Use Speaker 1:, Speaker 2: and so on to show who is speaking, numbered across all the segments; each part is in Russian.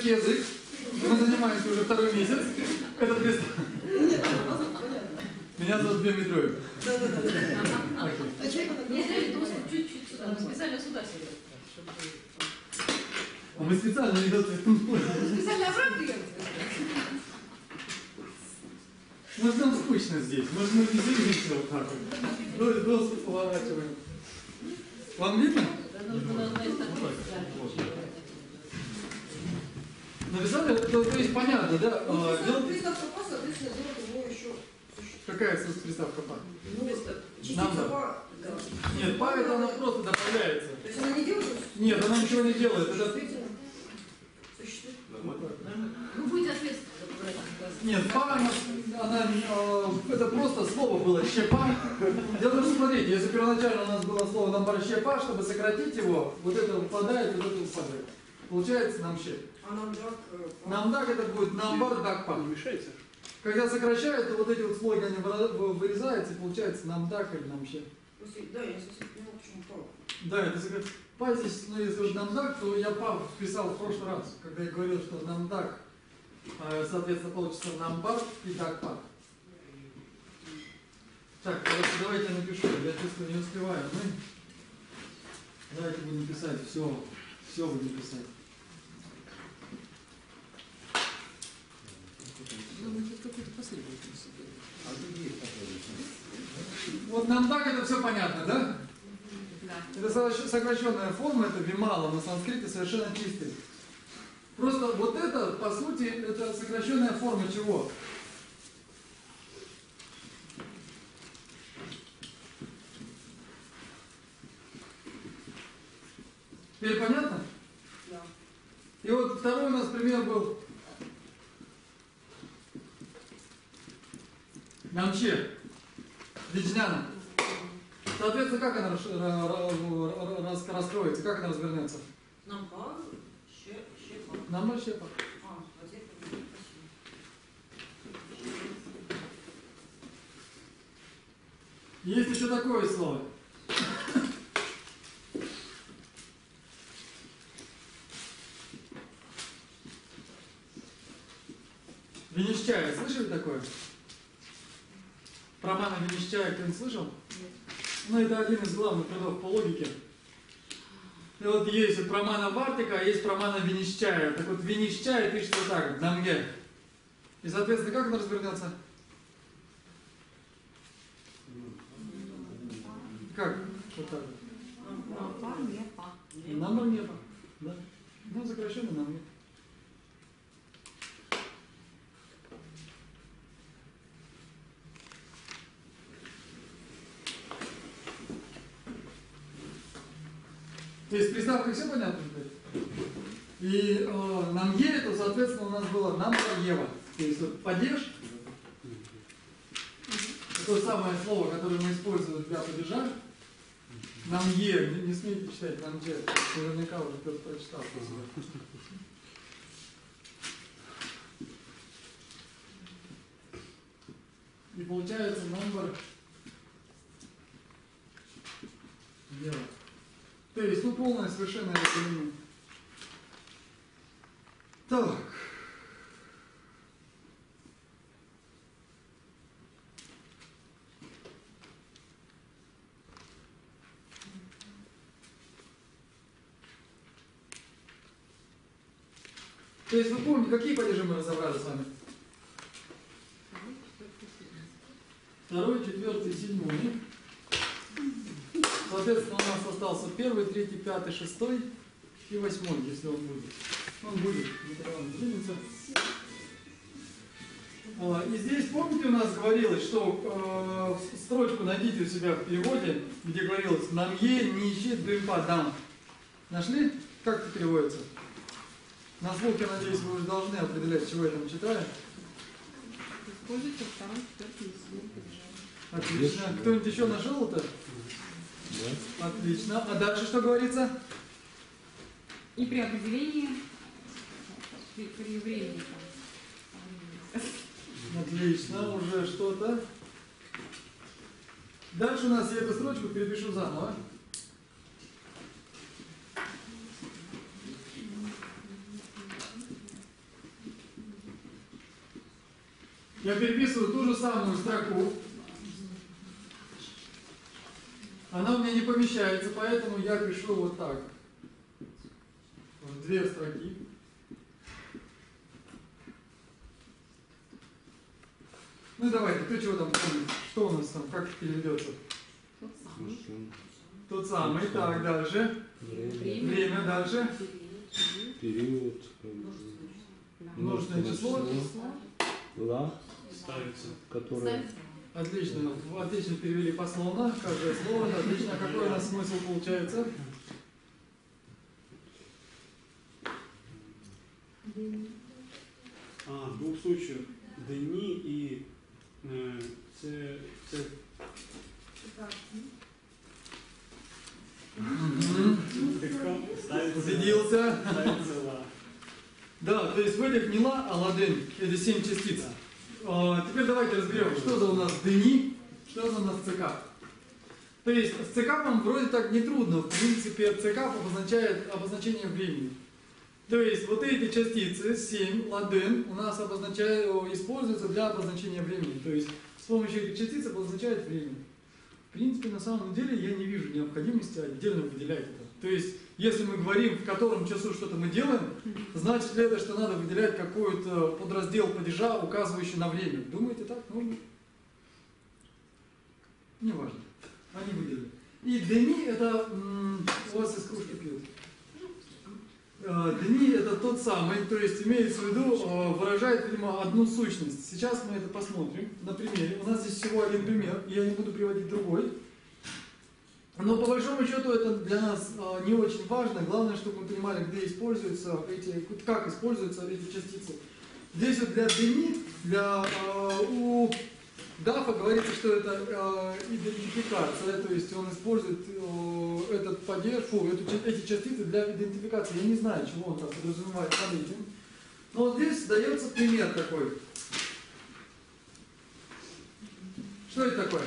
Speaker 1: немецкий язык. Мы занимаемся уже второй месяц. Это пристав. Меня зовут Дмитрий.
Speaker 2: Чуть-чуть сюда. Мы специально сюда сидим.
Speaker 1: А мы специально не идем.
Speaker 2: Специально обратно идем.
Speaker 1: Может, нам скучно здесь. Может, мы не двигаемся вот так вот. Просто поворачиваем. Вам видно? Написали? То есть понятно, да?
Speaker 3: Приставка «па», соответственно, делать его еще.
Speaker 1: Какая приставка «па»?
Speaker 3: Ну, частица «па».
Speaker 1: Нет, «па» это она просто добавляется.
Speaker 3: То есть она не делает?
Speaker 1: Нет, она ничего не делает. Это...
Speaker 3: Существует.
Speaker 2: Вы будете ответственны.
Speaker 1: Нет, «па», это просто слово было «щепа». Дело в том, что, смотрите, если первоначально у нас было слово «намбар щепа», чтобы сократить его, вот это выпадает, вот это выпадает. Получается «намщеп».
Speaker 3: А намдак?
Speaker 1: Намдак это будет намбар дакпа.
Speaker 4: Не мешается.
Speaker 1: Когда сокращают, то вот эти вот слоги они вырезаются, и получается намдак или намщеп.
Speaker 3: Да, я совсем не понял, почему «па».
Speaker 1: Да, это сокращение. Па здесь, ну если вот намдак, то я па вписал в прошлый раз, когда я говорил, что намдак, соответственно, получится намбар и дакпа. Так, давайте я напишу, я чувствую, не успеваю. Давайте будем писать, все будем писать. Вот намдак это все понятно, да? Да. Это сокращенная форма, это вимала на санскрите совершенно чистый. Просто вот это, по сути, это сокращенная форма чего? Теперь понятно?
Speaker 3: Да.
Speaker 1: И вот второй у нас пример был. Намче. Вичняна. Соответственно, как она раскроется, как она развернется?
Speaker 3: Намбар, щепа.
Speaker 1: Намбар щепа.
Speaker 3: Вот здесь
Speaker 1: Есть еще такое слово. Винищая. Слышали такое? Прамана Винищая кто-нибудь слышал?
Speaker 3: Нет.
Speaker 1: Ну, это один из главных трудов по логике. И вот есть вот Прамана Вартика, а есть Прамана Винищая. Так вот, Винищая пишется вот так, Намге. И, соответственно, как он развернется? Как? Вот так вот.
Speaker 2: Намбар не па.
Speaker 1: Намбар не па. Да. Ну, сокращенно Намге. То есть приставка все понятно? И намге, то, соответственно, у нас было намбар-ева. То есть вот падеж, то самое слово, которое мы используем для падежа. Намге, не смейте читать намге, наверняка уже кто-то прочитал. И получается намбар-ева. То есть, ну, полное совершенное разделение. Так. То есть, вы помните, какие падежи мы разобрали с вами? 2, 4, 7. Соответственно, у нас остался 1, 3, 5, 6 и 8, если он будет. Он будет, никогда он не двинется. И здесь, помните, у нас говорилось, что строчку найдите у себя в переводе, где говорилось «Намье нищи дымпа дам». Нашли? Как это переводится? На слух, я надеюсь, вы уже должны определять, чего я там читаю.
Speaker 2: Используйте второй, четвертый,
Speaker 1: Отлично. Кто-нибудь еще нашел это? Да. Отлично. А дальше что говорится?
Speaker 2: И при определении, при времени.
Speaker 1: Отлично, уже что-то. Дальше у нас я эту строчку перепишу заново. Я переписываю ту же самую строку. Она у меня не помещается, поэтому я пишу вот так. В две строки. Ну давайте, кто чего там помнит? Что у нас там, как переведется?
Speaker 2: Тот самый.
Speaker 1: Тот самый. Так, дальше. Время дальше.
Speaker 4: Период.
Speaker 1: Множественное число.
Speaker 4: Ла.
Speaker 5: Ставится.
Speaker 4: Которое.
Speaker 1: Отлично. Отлично перевели пословно. Каждое слово. Отлично. Какой у нас смысл получается?
Speaker 5: В двух случаях дни и це ставится
Speaker 1: Убедился.
Speaker 5: ла.
Speaker 1: Да, то есть в этих не ла, а ладен. Это 7 частиц. Теперь давайте разберем, что за у нас дни, что за у нас ЦК. То есть с цекапом вроде так нетрудно. В принципе, цекап обозначает обозначение времени. То есть вот эти частицы, 7, ладен, у нас используются для обозначения времени. То есть с помощью этих частиц обозначает время. В принципе, на самом деле я не вижу необходимости отдельно выделять это. То есть, если мы говорим, в котором часу что-то мы делаем, значит ли это, что надо выделять какой-то подраздел падежа, указывающий на время? Думаете так? Нужно? Неважно. Они выделили. И дни это у вас из кружки пьют. Дни это тот самый, то есть имеется в виду, выражает, видимо, одну сущность. Сейчас мы это посмотрим на примере. У нас здесь всего один пример, я не буду приводить другой. Но по большому счету это для нас не очень важно. Главное, чтобы мы понимали, где используются как используются эти частицы. Здесь вот для дни, у Дафа говорится, что это идентификация, то есть он использует этот падеж, эти частицы для идентификации. Я не знаю, чего он там подразумевает под этим. Но вот здесь дается пример такой. Что это такое?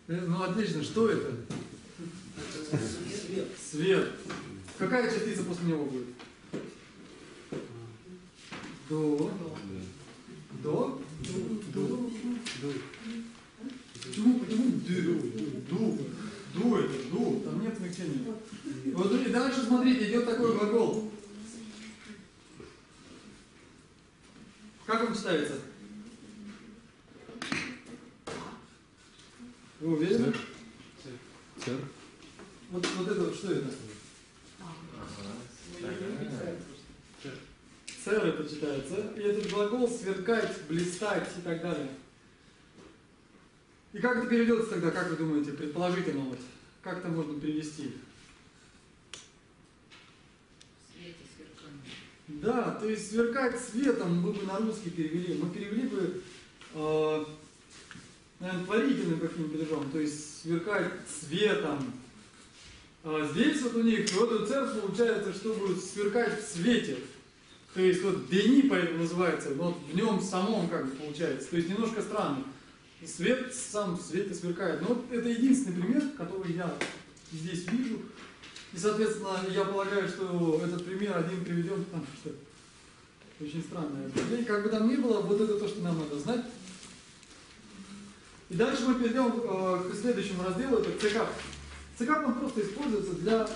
Speaker 1: Ну отлично, что это?
Speaker 3: Свет.
Speaker 1: Свет. Какая частица после него будет? До. До. Ду. Почему ду? Ду это ду. Там нет смягчения. Вот и дальше смотрите, идет такой глагол. Как он читается? Вы уверены?
Speaker 4: Цер.
Speaker 1: Вот это вот что это? Цер это читается. И этот глагол сверкать, блистать и так далее. И как это переведется тогда, как вы думаете, предположительно вот? Как это можно перевести?
Speaker 3: Свете сверкание.
Speaker 1: Да, то есть сверкать светом мы бы на русский перевели. Мы перевели бы, наверное, творительным каким-то падежом, то есть сверкать светом. А здесь вот у них, вот у церкви получается, что будет сверкать в свете. То есть вот дени поэтому называется, вот в нем самом как бы получается. То есть немножко странно. Свет сам в свете сверкает. Но вот это единственный пример, который я здесь вижу. И, соответственно, я полагаю, что этот пример один приведен, потому что очень странное определение. Как бы там ни было, вот это то, что нам надо знать. И дальше мы перейдем к следующему разделу, это цекап. Цекап он просто используется для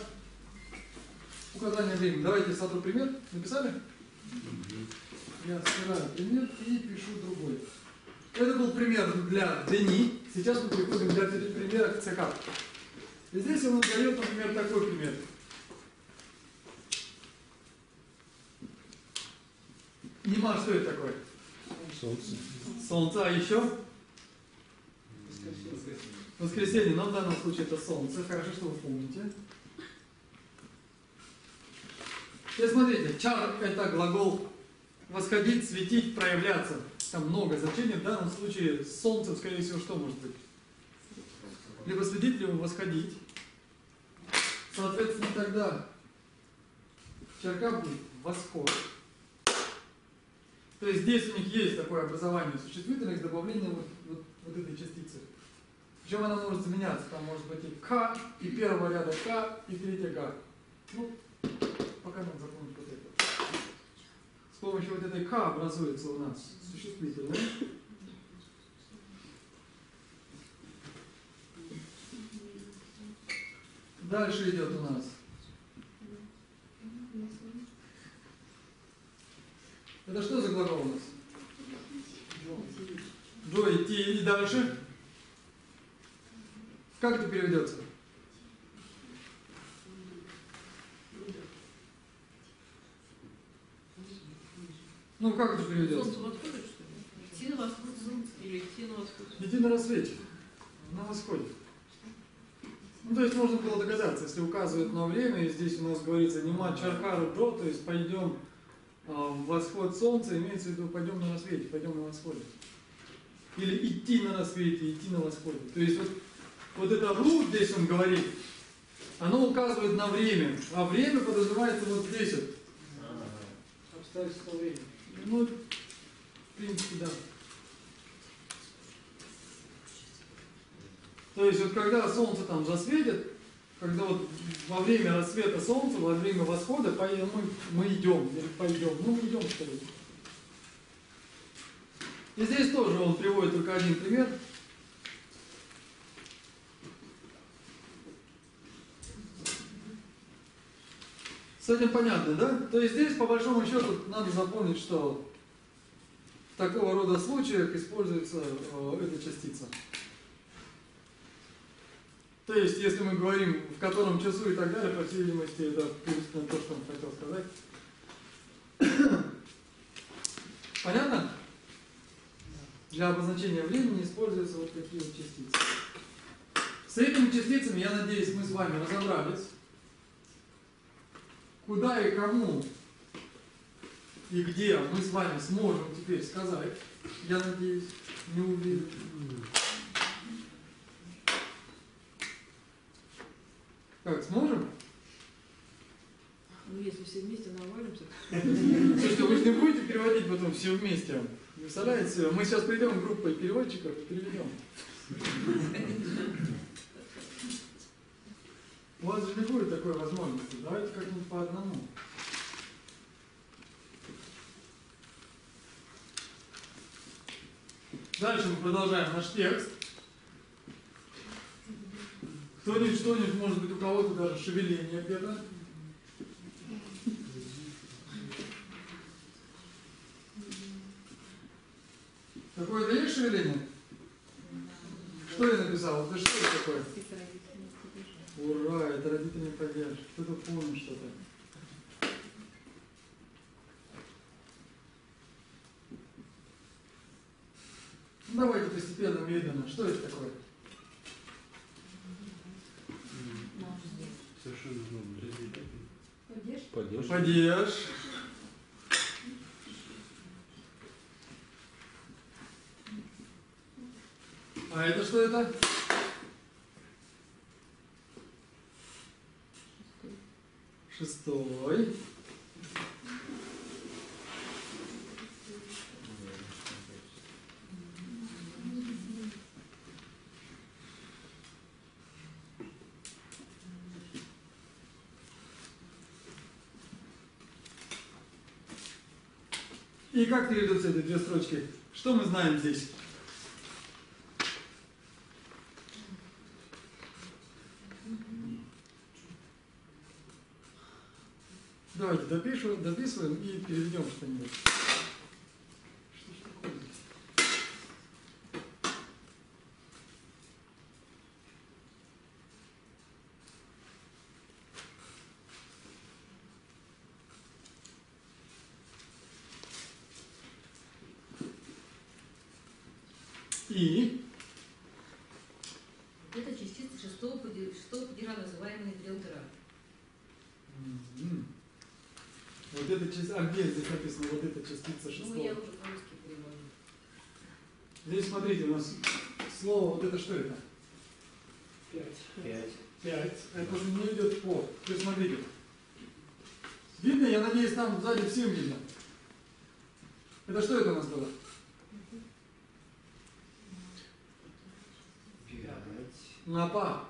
Speaker 1: указания времени. Давайте сотру пример. Написали? Я стираю пример и пишу другой. Это был пример для дни. Сейчас мы переходим для примера к цекап. И здесь он дает, например, такой пример. Нема, что это такое?
Speaker 4: Солнце.
Speaker 1: Солнце, а еще? Воскресенье, но в данном случае это солнце. Хорошо, что вы помните. Теперь смотрите, чар это глагол восходить, светить, проявляться. Там много значений. В данном случае солнце, скорее всего, что может быть? Либо светить, либо восходить. Соответственно, тогда чарка будет восход. То есть здесь у них есть такое образование существительных с добавлением вот этой частицы. Причем она может заменяться. Там может быть и К, и первого ряда К, и третья Г. Ну, пока надо запомнить вот это. С помощью вот этой К образуется у нас существительное. Дальше идет у нас. Это что за глагол у нас? Джо, идти и дальше. Как это переведется? Ну, как это переведется?
Speaker 3: Солнце восходит, что ли? Идти на восход солнца или идти на восход?
Speaker 1: Идти на рассвете, на восходе. Ну, то есть можно было догадаться, если указывает на время, и здесь у нас говорится «нема чаркару до», то есть пойдем в восход солнца, имеется в виду пойдем на рассвете, пойдем на восходе. Или идти на рассвете, идти на восходе. То есть вот это «ру» здесь он говорит, оно указывает на время, а время подразумевается вот здесь вот.
Speaker 5: Обстоятельства времени.
Speaker 1: Ну, в принципе, да. То есть вот когда солнце там засветит, когда вот во время рассвета солнца, во время восхода мы идем, или пойдем, ну мы идем что ли. И здесь тоже он приводит только один пример. С этим понятно, да? То есть здесь по большому счету надо запомнить, что в такого рода случаях используется эта частица. То есть, если мы говорим, в котором часу и так далее, по всей видимости, это приблизительно то, что он хотел сказать. Понятно? Для обозначения времени используются вот такие вот частицы. С этими частицами, я надеюсь, мы с вами разобрались. Куда и кому и где мы с вами сможем теперь сказать, я надеюсь, не уверен. Как, сможем?
Speaker 3: Ну, если все вместе навалимся,
Speaker 1: Слушайте, вы же не будете переводить потом все вместе. Представляете? Мы сейчас придем группой переводчиков и переведем. У вас же не будет такой возможности. Давайте как-нибудь по одному. Дальше мы продолжаем наш текст. Кто-нибудь, что-нибудь, может быть, у кого-то даже шевеление где-то. Какое-то есть шевеление? Что я написал? Это что это такое? Ура, это родительный падеж. Кто-то помнит что-то. Ну, давайте постепенно, медленно. Что это такое?
Speaker 5: Совершенно разделительно.
Speaker 4: Падеж.
Speaker 1: Падеж. А это что это? Шестой. И как переведутся эти две строчки? Что мы знаем здесь? Давайте дописываем и переведем что-нибудь. Что ж такое здесь? И
Speaker 3: это частица шестого падежа, называемая дрелтера.
Speaker 1: Вот эта частица, а где здесь написано вот эта частица шестого?
Speaker 3: Ну, я уже по-русски перевожу.
Speaker 1: Здесь смотрите, у нас слово, вот это что это?
Speaker 5: 5.
Speaker 1: 5. Это же не идет по. То есть смотрите. Видно, я надеюсь, там сзади всем видно. Это что это у нас было?
Speaker 5: 5.
Speaker 1: Напа.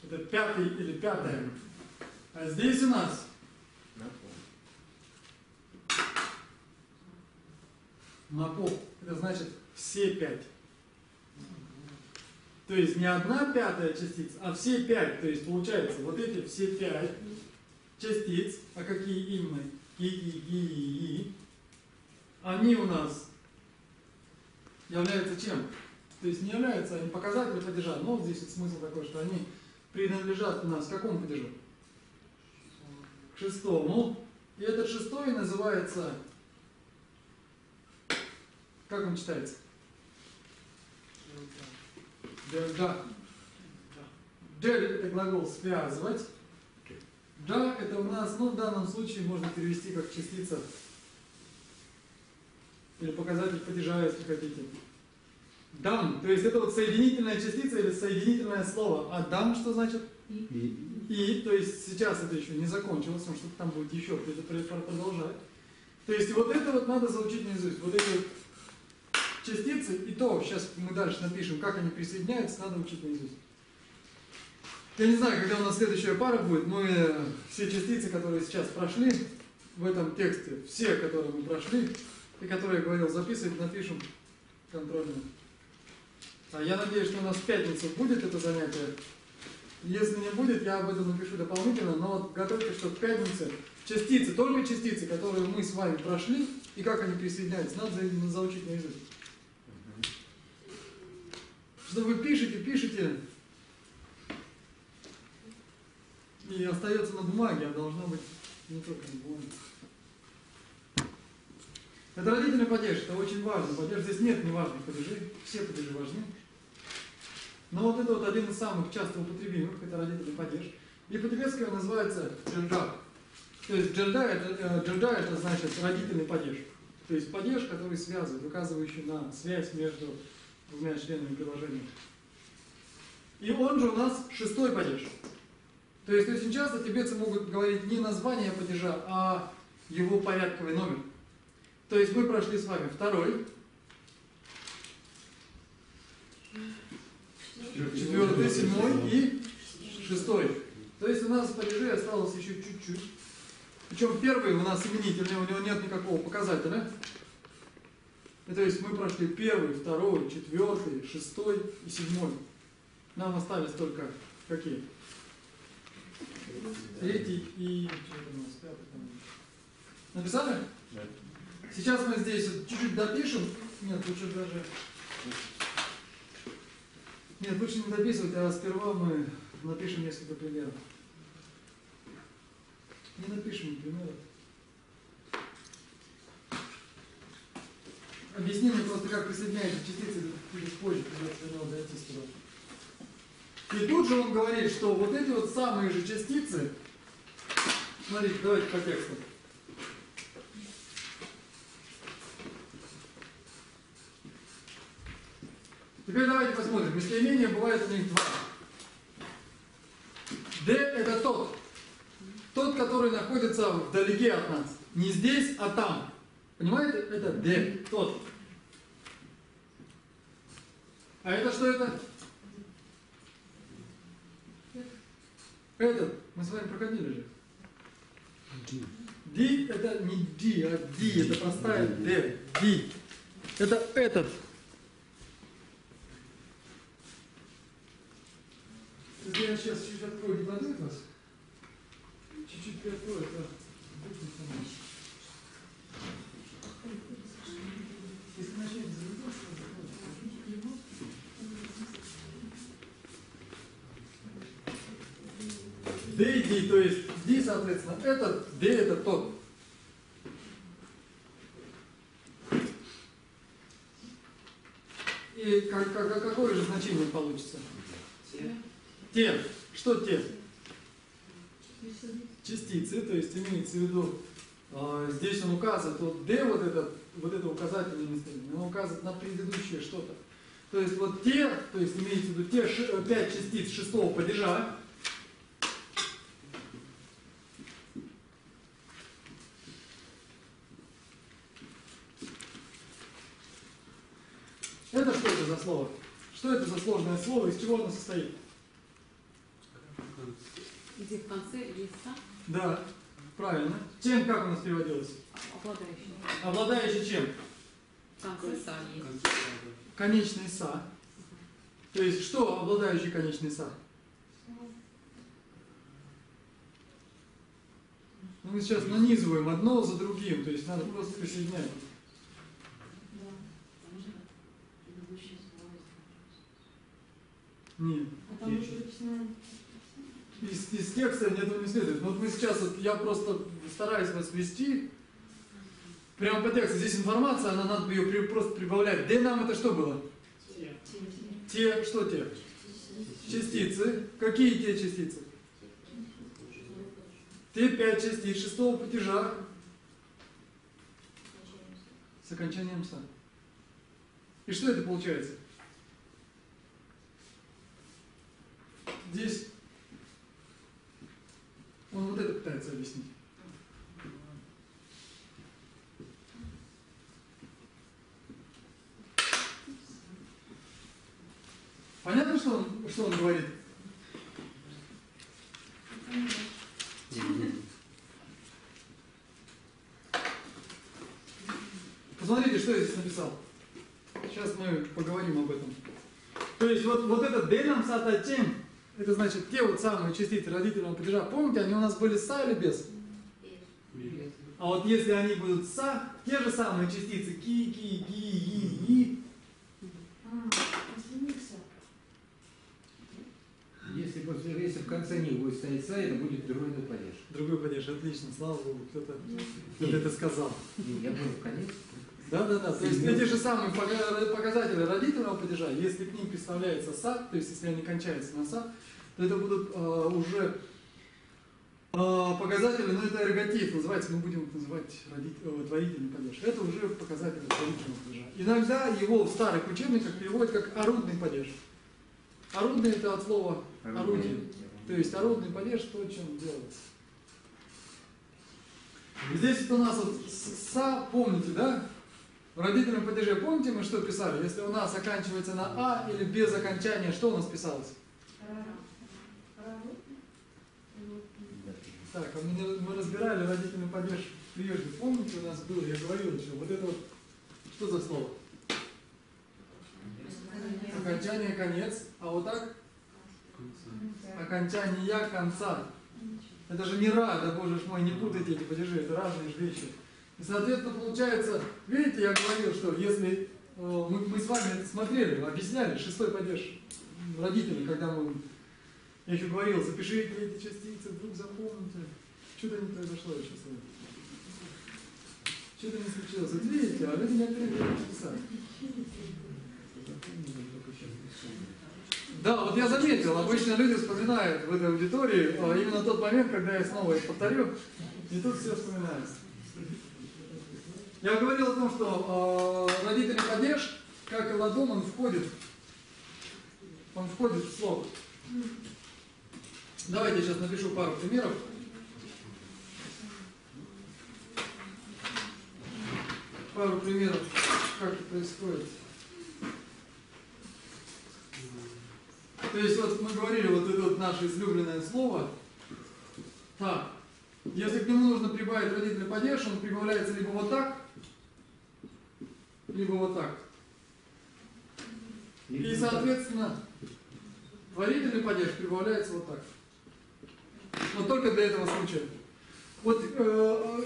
Speaker 1: Это пятый или пятое. А здесь у нас Мапов. Это значит все 5. То есть не 1/5 частица, а все 5. То есть получается вот эти все 5 частиц, а какие именно? И, они у нас являются чем? То есть не являются они показателем падежа, но вот здесь вот смысл такой, что они принадлежат у нас к какому падежу? К 6-му. И этот 6-й называется, как он читается? Да. Дель это глагол связывать. Да, это у нас, ну в данном случае можно перевести как частица или показатель падежа, если хотите. Дам, то есть это вот соединительная частица или соединительное слово. А дам что значит? И, то есть сейчас это еще не закончилось, потому что там будет еще где-то продолжать. То есть вот это вот надо заучить наизусть. Вот эти вот частицы, и то, сейчас мы дальше напишем, как они присоединяются, надо учить наизусть. Я не знаю, когда у нас следующая пара будет, мы все частицы, которые сейчас прошли в этом тексте, все, которые мы прошли, и которые я говорил записывать, напишем контрольно. А я надеюсь, что у нас в пятницу будет это занятие. Если не будет, я об этом напишу дополнительно, но вот готовьте, что в пятницу частицы, только частицы, которые мы с вами прошли, и как они присоединяются, надо заучить наизусть. Что вы пишете, и остается на бумаге, а должно быть не только на бумаге. Это родительный падеж, это очень важно. Падеж, здесь нет неважных падежей, все падежи важны. Но вот это вот один из самых часто употребимых, это родительный падеж. И по-тибетски он называется джельда. То есть джельда это значит родительный падеж. То есть падеж, который связывает, указывающий на связь между двумя членами приложения. И он же у нас 6-й падеж. То есть очень часто тибетцы могут говорить не название падежа, а его порядковый номер. То есть мы прошли с вами 2-й, 4-й, 7-й и 6-й. То есть у нас падежей осталось еще чуть-чуть. Причем первый у нас именительный, у него нет никакого показателя. И, то есть мы прошли 1-й, 2-й, 4-й, 6-й и 7-й. Нам остались только какие? 3-й и... Что это у нас? 5-й. Написали?
Speaker 4: Да.
Speaker 1: Сейчас мы здесь чуть-чуть допишем. Нет, лучше даже... Нет, лучше не дописывать, а сперва мы напишем несколько примеров. Не напишем примеров. Объясни мне просто, как присоединяются частицы чуть позже, когда до него дойти сюда. И тут же он говорит, что вот эти вот самые же частицы, смотрите, давайте по тексту. Теперь давайте посмотрим. Местоимения бывает у них два. Д это тот. Тот, который находится вдалеке от нас. Не здесь, а там. Понимаете? Это Д. Тот. А это что это? Этот. Мы с вами проходили же. Ди это не Ди, а Ди. Это простая Д. Ди. Это этот. Если я сейчас чуть-чуть открою, не подойдет вас? Чуть-чуть приоткрою, то будет помочь. Если начать заведешь, то Д и Ди, то есть Ди, соответственно, этот, Д это тот. И какое же значение получится? Те. Что те? Частицы, то есть имеется в виду, здесь он указывает, вот D, вот это указательное местоимение, он указывает на предыдущее что-то. То есть вот те, то есть имеется в виду те 5 частиц 6-го падежа, это что это за слово? Что это за сложное слово, из чего оно состоит?
Speaker 2: Где в конце есть «са»,
Speaker 1: Да, правильно. Чем, как у нас переводилось?
Speaker 2: обладающий.
Speaker 1: Обладающий чем?
Speaker 2: В конце са есть.
Speaker 1: Конечный са. То есть что обладающий конечный са? Ну, мы сейчас нанизываем одно за другим, то есть надо просто присоединять. Нет. Из текста этого не следует. Вот мы сейчас, вот, я просто стараюсь вас вести прямо по тексту. Здесь информация, она надо ее просто прибавлять. Где нам это что было? Те, что те? Частицы. Какие те частицы? Те 5 частиц шестого падежа с окончанием са. И что это получается? Здесь он вот это пытается объяснить. Понятно, что он говорит? Посмотрите, что я здесь написал. Сейчас мы поговорим об этом. То есть вот этот денам сататем, это значит те вот самые частицы родительного падежа. Помните, они у нас были са или без? А вот если они будут са, те же самые частицы ки, ки, ги, и, и.
Speaker 6: Если в конце них будет стоять са, это будет другой падеж.
Speaker 1: Другой падеж, отлично, слава Богу, кто-то это сказал.
Speaker 6: Я был в конец.
Speaker 1: Да. То есть эти же самые показатели родительного падежа, если к ним представляется са, то есть если они кончаются на са, то это будут уже показатели, но это эрготив, называется, мы будем это называть творительный падеж. Это уже показатели родительного падежа. Иногда его в старых учебниках переводят как орудный падеж. Орудный это от слова орудие. То есть орудный падеж то, чем делается. Здесь вот у нас вот са, помните, да? В родительном падеже, помните, мы что писали? Если у нас оканчивается на а или без окончания, что у нас писалось? Так, а мы разбирали родительный падеж прежде. Помните, у нас было, я говорил еще, вот это вот, что за слово? Окончание, конец, а вот так? Окончание конца. Это же не ра, да боже ж мой, не путайте эти падежи, это разные же вещи. И, соответственно, получается, видите, я говорил, что если мы с вами это смотрели, объясняли, шестой падеж родителей, когда я еще говорил, запишите эти частицы, вдруг запомните. Что-то не произошло еще с вами. Что-то не случилось. Вот видите, а люди некоторые не писали. Да, вот я заметил, обычно люди вспоминают в этой аудитории именно тот момент, когда я снова это повторю, и тут все вспоминается. Я говорил о том, что родительный падеж, как и ладом, он входит в слово. Давайте я сейчас напишу пару примеров. Пару примеров, как это происходит. То есть вот мы говорили, вот это вот наше излюбленное слово. Так, если к нему нужно прибавить родительный падеж, он прибавляется либо вот так, либо вот так. И, соответственно, творительный падеж прибавляется вот так. Но только для этого случая. Вот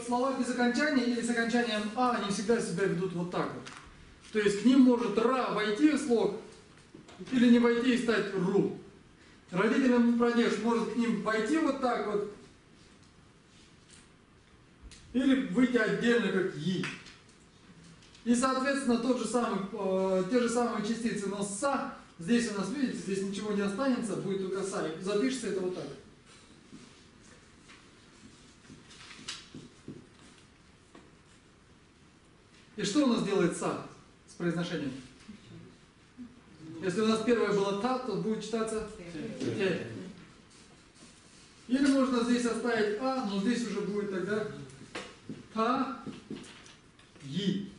Speaker 1: слова без окончания или с окончанием а, они всегда себя ведут вот так вот. То есть к ним может ра войти в слог, или не войти и стать ру. Родительный падеж может к ним войти вот так вот, или выйти отдельно как и. И, соответственно, те же самые частицы, но са, здесь у нас, видите, здесь ничего не останется, будет только са. И запишется это вот так. И что у нас делает са с произношением? Если у нас первое было та, то будет читаться те. Или можно здесь оставить а, но здесь уже будет тогда та, и.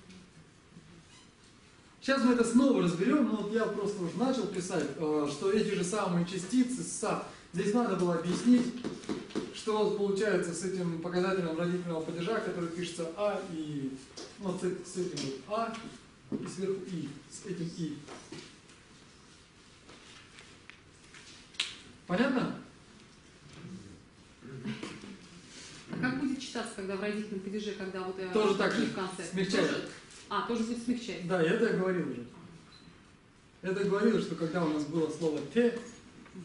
Speaker 1: Сейчас мы это снова разберем, но вот я просто уже начал писать, что эти же самые частицы са. Здесь надо было объяснить, что получается с этим показателем родительного падежа, который пишется а и вот с этим вот а и сверху и, с этим и. Понятно?
Speaker 2: А как будет читаться, когда в родительном падеже, когда вот
Speaker 1: Тоже так же,
Speaker 2: в конце?
Speaker 1: смягчает.
Speaker 2: Тоже будет смягчать.
Speaker 1: Да, это я говорил уже. Это говорил, что когда у нас было слово «те»,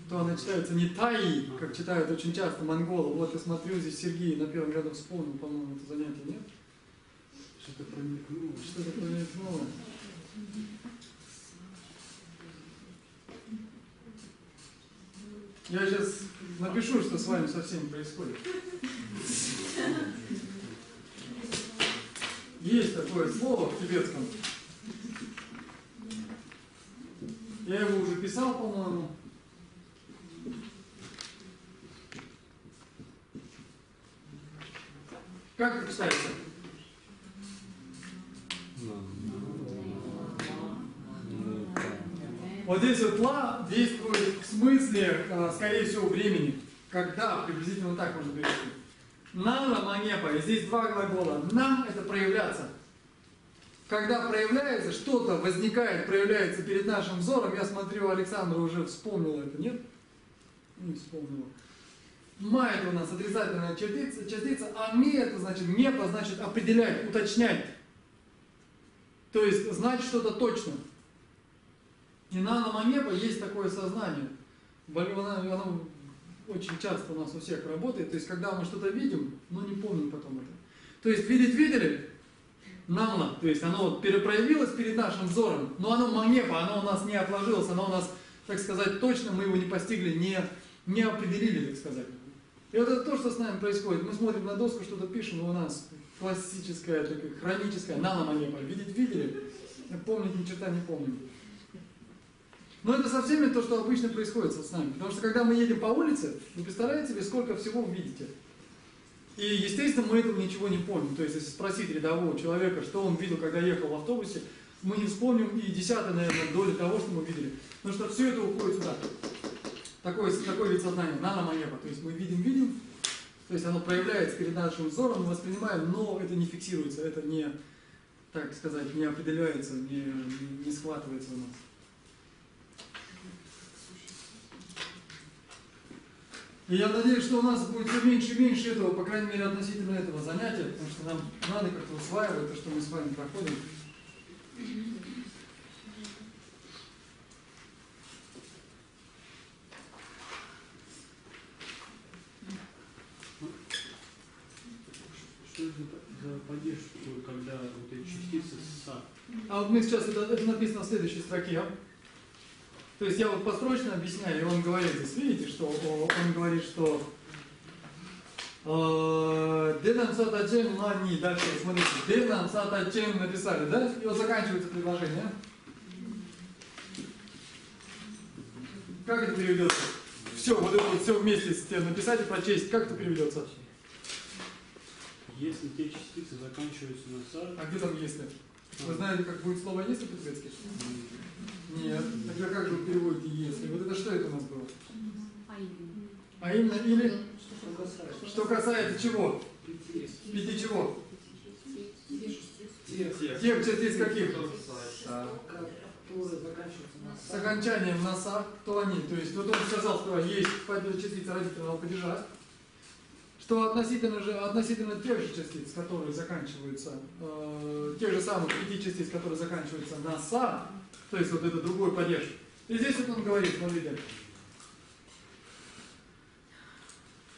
Speaker 1: то оно читается не «таи», как читают очень часто монголы. Вот я смотрю, здесь Сергей на первом ряду вспомнил, по-моему, это занятие, нет?
Speaker 5: Что-то промелькнуло.
Speaker 1: Что-то промелькнуло. Я сейчас напишу, что с вами со всеми происходит. Есть такое слово в тибетском. Я его уже писал, по-моему. Как это читается? Вот здесь вот «ла» действует в смысле, скорее всего, времени. Когда, приблизительно так можно перевести. «Нала манепа», и здесь два глагола. «Нам» — это проявляться. Когда проявляется, что-то возникает, проявляется перед нашим взором, я смотрю, Александр уже вспомнил это, нет? Не вспомнил. «Ма» — это у нас отрицательная частица, а «ми» — это значит «непа», значит определять, уточнять. То есть знать что-то точно. И наноманепа есть такое сознание. Оно очень часто у нас у всех работает. То есть, когда мы что-то видим, но не помним потом это. То есть, видели? Намна. То есть, оно перепроявилось перед нашим взором, но оно манепа, оно у нас не отложилось, оно у нас, так сказать, точно, мы его не постигли, не определили, так сказать. И вот это то, что с нами происходит. Мы смотрим на доску, что-то пишем, но у нас классическая, такая, хроническая наноманепа. Видели? Помнить ни черта не помним. Но это со всеми то, что обычно происходит с нами. Потому что когда мы едем по улице, вы представляете себе, сколько всего вы видите. И, естественно, мы этого ничего не помним. То есть, если спросить рядового человека, что он видел, когда ехал в автобусе, мы не вспомним и десятой, наверное, доли того, что мы видели. Потому что все это уходит сюда. Такой вид сознания, наноманепа. То есть, мы видим, то есть, оно проявляется перед нашим взором, мы воспринимаем, но это не фиксируется, это не, так сказать, не определяется, не схватывается у нас. И я надеюсь, что у нас будет все меньше и меньше этого, по крайней мере, относительно этого занятия, потому что нам надо как-то усваивать то, что мы с вами проходим.
Speaker 5: Что это за падеж, когда вот эти частицы «са»?
Speaker 1: А вот мы сейчас, это написано в следующей строке. То есть я вот построчно объясняю, и он говорит здесь, видите, что он говорит, что Денам сатачем мани, дальше, смотрите, Денам сатачем написали, да? И вот заканчивается предложение. Как это переведется? Все, вот это вот все вместе с тем написать и прочесть, как это переведется?
Speaker 5: Если те частицы заканчиваются на «са»,
Speaker 1: А где там «если»? Вы знаете, как будет слово «если» по-тибетски? Нет. Тогда как же вы переводите «если»? Вот это что это у нас было? А именно или? Что касается чего? Пяти чего? Тех частиц каких?
Speaker 5: которые заканчиваются на
Speaker 1: С окончанием на «са», кто они? То есть вот он сказал, что есть частица родительного падежа, что относительно тех же частиц, которые заканчиваются, тех же самых 5 частиц, которые заканчиваются на «са», то есть вот это другой падеж. И здесь вот он говорит, смотрите.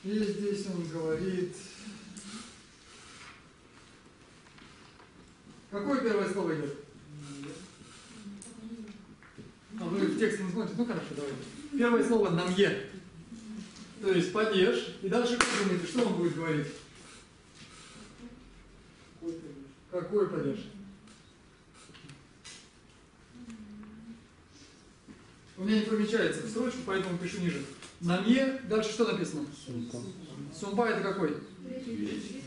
Speaker 1: И здесь он говорит... Какое первое слово идет? А вы в тексте не смотрите? Ну хорошо, давайте. Первое слово «намье». То есть падеж. И дальше как думаете, что он будет говорить? Какой падеж? У меня не помечается в строчку, поэтому пишу ниже. Намье. Дальше что написано?
Speaker 4: Сумпа.
Speaker 1: Сумпа это какой?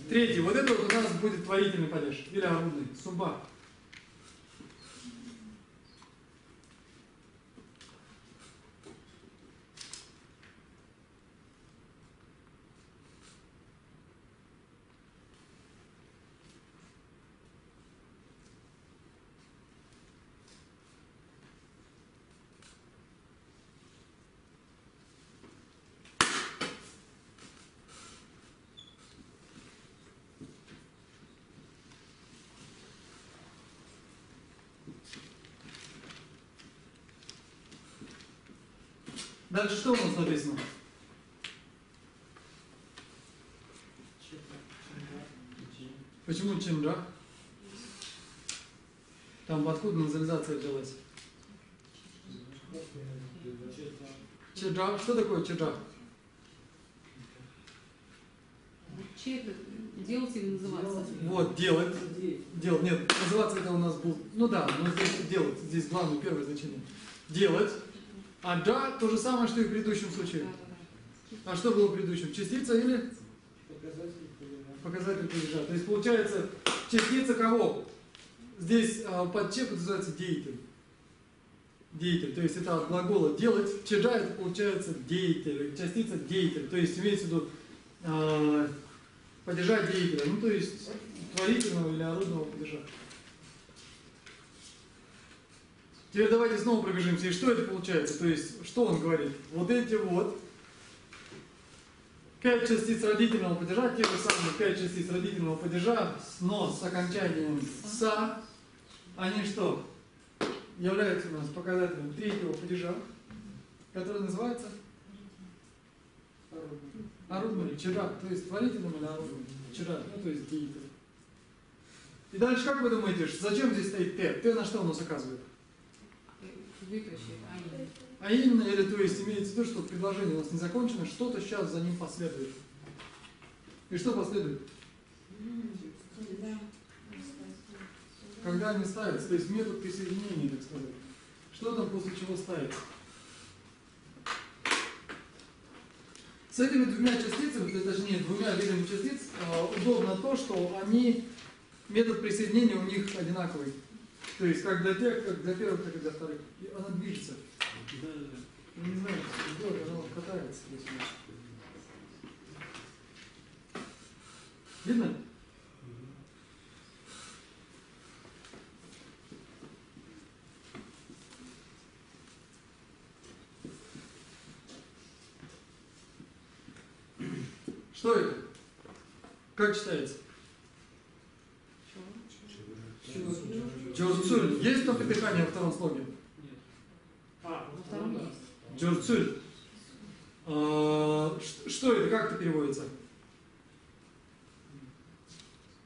Speaker 1: Третий. Вот это вот у нас будет творительный падеж. Или орудный. Сумпа. Дальше что у нас написано? Почему чинджа? Там откуда назализация взялась? Чеджа. Что такое чеджа?
Speaker 2: Че это? Делать или называться?
Speaker 1: Вот, делать. Делать. Нет, называться это у нас будет. Ну да, но здесь делать. Здесь главное первое значение. Делать. А джа то же самое, что и в предыдущем случае. А что было в предыдущем? Частица или? Показатель падежа. То есть получается частица кого? Здесь подчеп называется деятель. Деятель. То есть это от глагола делать. Чеджа это получается деятель. Частица деятель. То есть имеется в виду падежа деятеля. Ну то есть творительного или орудного падежа. Теперь давайте снова пробежимся. И что это получается? То есть что он говорит? Вот эти вот 5 частиц родительного падежа, те же самые 5 частиц родительного падежа, но с окончанием «са», они что? Являются у нас показателем третьего падежа, который называется орудным или чеджа, то есть творительным или орудным. Чеджа, ну то есть деятель. И дальше как вы думаете, зачем здесь стоит «т»? «Т» на что у нас указывает?
Speaker 2: Выключи,
Speaker 1: А именно, или то есть имеется в виду, что предложение у нас не закончено, что-то сейчас за ним последует. И что последует? Когда они ставятся, то есть метод присоединения, так сказать. Что там после чего ставится? С этими двумя частицами, точнее двумя видами частиц, удобно то, что они, метод присоединения у них одинаковый. То есть как для тех, как для первых, так и для вторых. И она движется.
Speaker 5: Да, да, да.
Speaker 1: Я не знаю, что сделать, она катается. Видно? Что это? Как читается? Джорцуль. Есть там припихание во втором слоге?
Speaker 5: Нет.
Speaker 2: Во втором есть.
Speaker 1: Джорцуль. Что это? Как это переводится?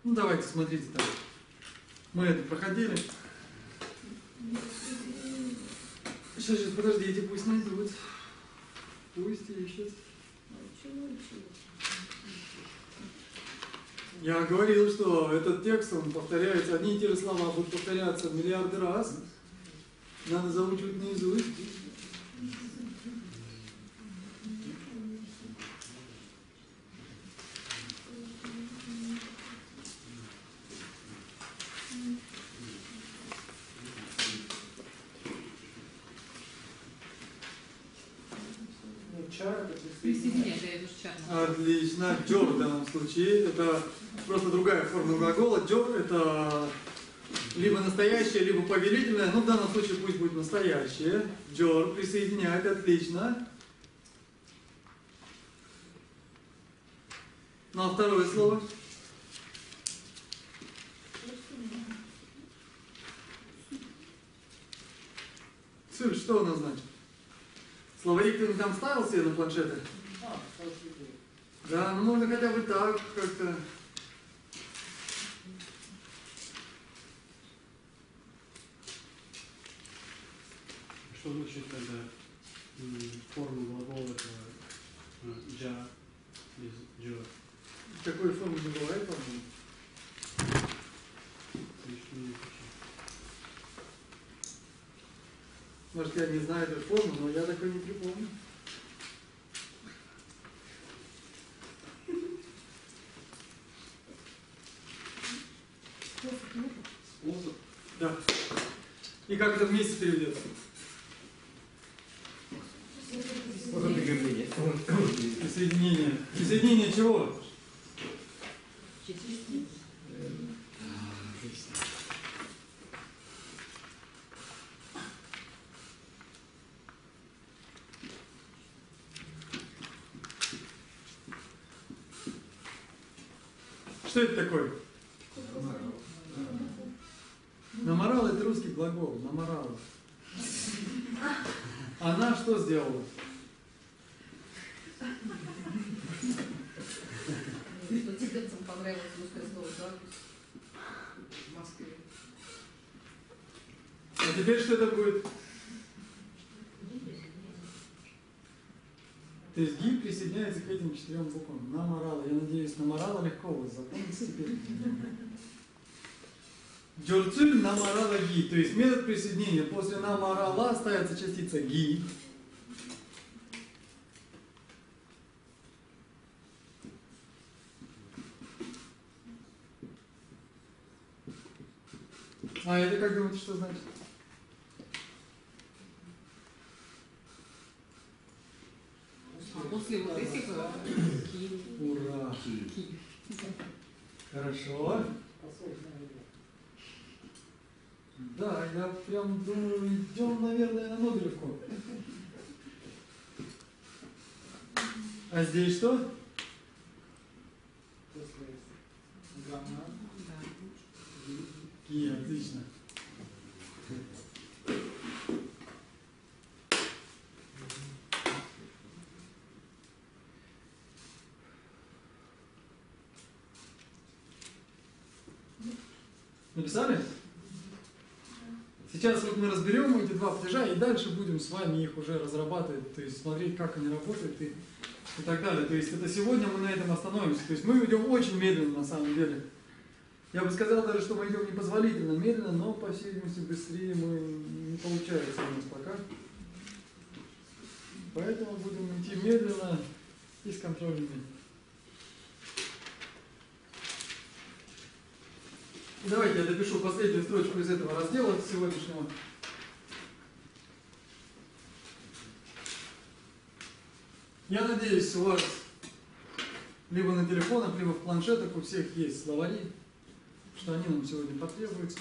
Speaker 1: Ну давайте, смотрите там. Мы это проходили. Сейчас, подождите, пусть найдут. Пусть ищут. Я говорил, что этот текст, он повторяется, одни и те же слова будут повторяться миллиарды раз. Надо заучивать наизусть.
Speaker 2: Присоединять, да, я тоже чарно.
Speaker 1: Отлично. Джор в данном случае. Это просто другая форма глагола. Джор это либо настоящее, либо повелительное. Но в данном случае пусть будет настоящее. Джор присоединяет. Отлично. Ну а второе слово? Цюль, что у нас значит? Словарик ты там ставил себе на планшеты? Да, ну можно хотя бы так как-то.
Speaker 5: Что значит, когда форма глагола это джа без джо?
Speaker 1: Такой формы не бывает, по-моему. Может, я не знаю эту форму, но я такой не припомню.
Speaker 5: Способ.
Speaker 1: Да. И как это вместе переведется? Присоединение. Присоединение чего? Что это такое? Наморал это русский глагол. Наморала. Она что сделала?
Speaker 3: Что тибетцам понравилось русское слово «градус» в Москве.
Speaker 1: А теперь что это будет? То есть ги присоединяется к этим 4 буквам. Намарала. Я надеюсь, намарала легко у вас запомнится теперь. Джорцуль намарала ги. То есть метод присоединения. После намарала ставится частица ги. А это как думаете, что значит?
Speaker 2: А после вот этих ки.
Speaker 1: Ура! Хорошо. Да, я прям думаю, идем, наверное, на Нобелевку. А здесь что? Ки, отлично. Написали? Сейчас вот мы разберем эти 2 падежа и дальше будем с вами их уже разрабатывать, то есть смотреть, как они работают и так далее. То есть это сегодня мы на этом остановимся. То есть мы идем очень медленно на самом деле. Я бы сказал даже, что мы идем непозволительно медленно, но по всей видимости быстрее мы не получается у нас пока. Поэтому будем идти медленно и с контрольными. Давайте я допишу последнюю строчку из этого раздела сегодняшнего. Я надеюсь, у вас либо на телефонах, либо в планшетах у всех есть словари, что они нам сегодня потребуются.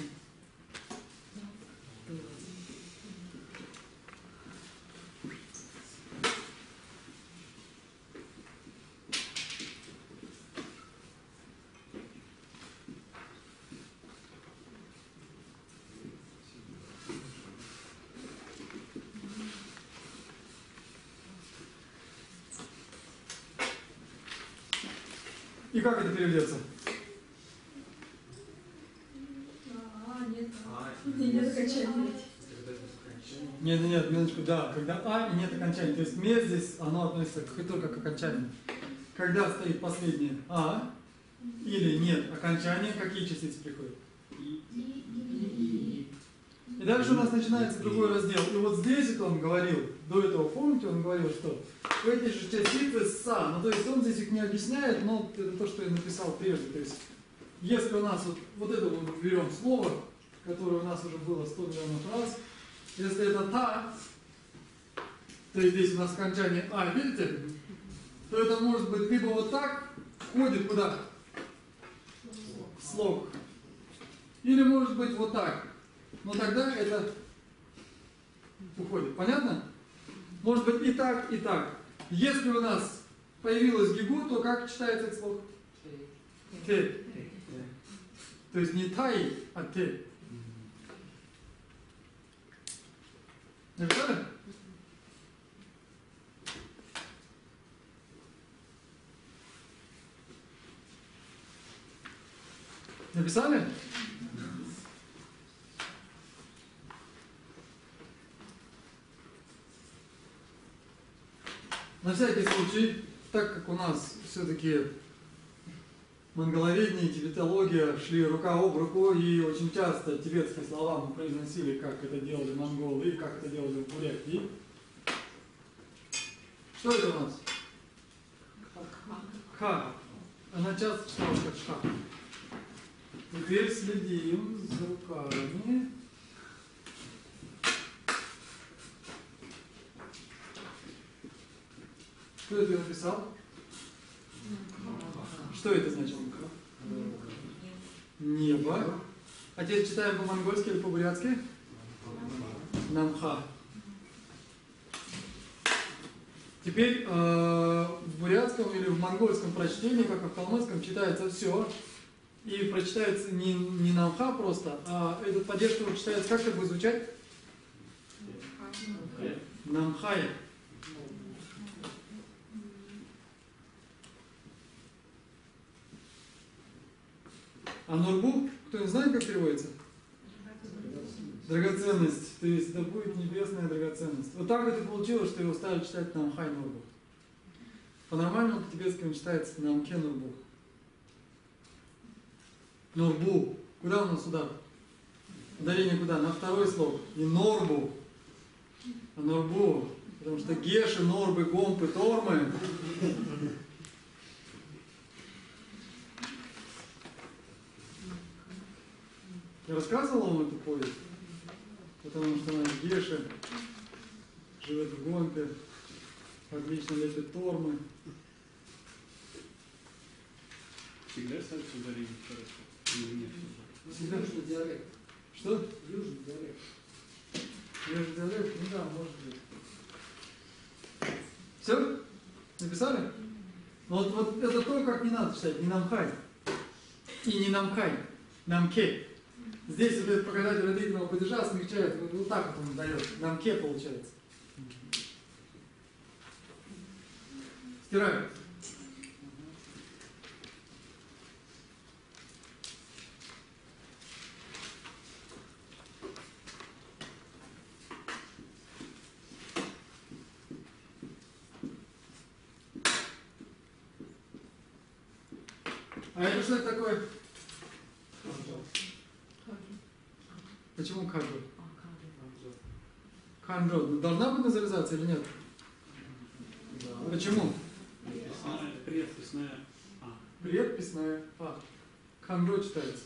Speaker 1: И как это переведется?
Speaker 3: Нет окончания.
Speaker 1: Нет, минуточку, да, когда а и нет окончания. То есть ме здесь, оно относится только к окончанию. Когда стоит последнее а или нет окончания, какие частицы приходят? И дальше у нас начинается другой раздел. И вот здесь это он говорил, до этого, помните, он говорил, что эти же частицы са, ну то есть он здесь их не объясняет, но это то, что я написал прежде. То есть если у нас вот это вот берем слово, которое у нас уже было 100 миллионов раз, если это та, то есть здесь у нас окончание а, видите, то это может быть либо вот так, входит куда? В слог. Или может быть вот так. Но тогда это уходит. Понятно? Может быть и так, и так. Если у нас появилась гигу, то как читается этот слог? Те. То есть не тай, а те. Написали? Написали? На всякий случай, так как у нас все-таки монголоведение и тибетология шли рука об руку, и очень часто тибетские слова мы произносили, как это делали монголы и как это делали в Бурятии. Что это у нас? Ха. Она часто читалась как ша. Теперь следим за руками. Кто это написал? Что это значит? Небо. А теперь читаем по-монгольски или по-бурятски? Намха. Теперь в бурятском или в монгольском прочтении, как и в калмыцком, читается все. И прочитается не намха просто, а этот падеж, который читается, как это будет звучать? Намхай. А нурбу, кто не знает, как переводится? Драгоценность. То есть это будет небесная драгоценность. Вот так это получилось, что его стали читать намхай нурбу. По-нормальному по-тибетски он читается намке нурбу. Нурбу. Куда у нас удар? Ударение куда? На второй слог. И норбу. А нурбу. Потому что геши, норбы, гомпы, тормы. Я рассказывал вам эту повесть? Потому что она геши, живет в гомпе, отлично лепит тормы.
Speaker 5: Всегда ставится ударение хорошо? Или нет?
Speaker 1: Всегда.
Speaker 6: Южный диалект.
Speaker 1: Что?
Speaker 6: Южный диалект.
Speaker 1: Южный диалект? Ну да, может быть. Все? Написали? Вот это то, как не надо читать. Не намхай. И не намхай. Намке. Здесь вот этот показатель родительного падежа смягчает. Вот так вот он дает. Намке получается. Стираем. А это что это такое? Почему каджо? Каджо. Должна быть назализация или нет? Почему?
Speaker 5: Предписная А.
Speaker 1: Предписная А. Каджо читается.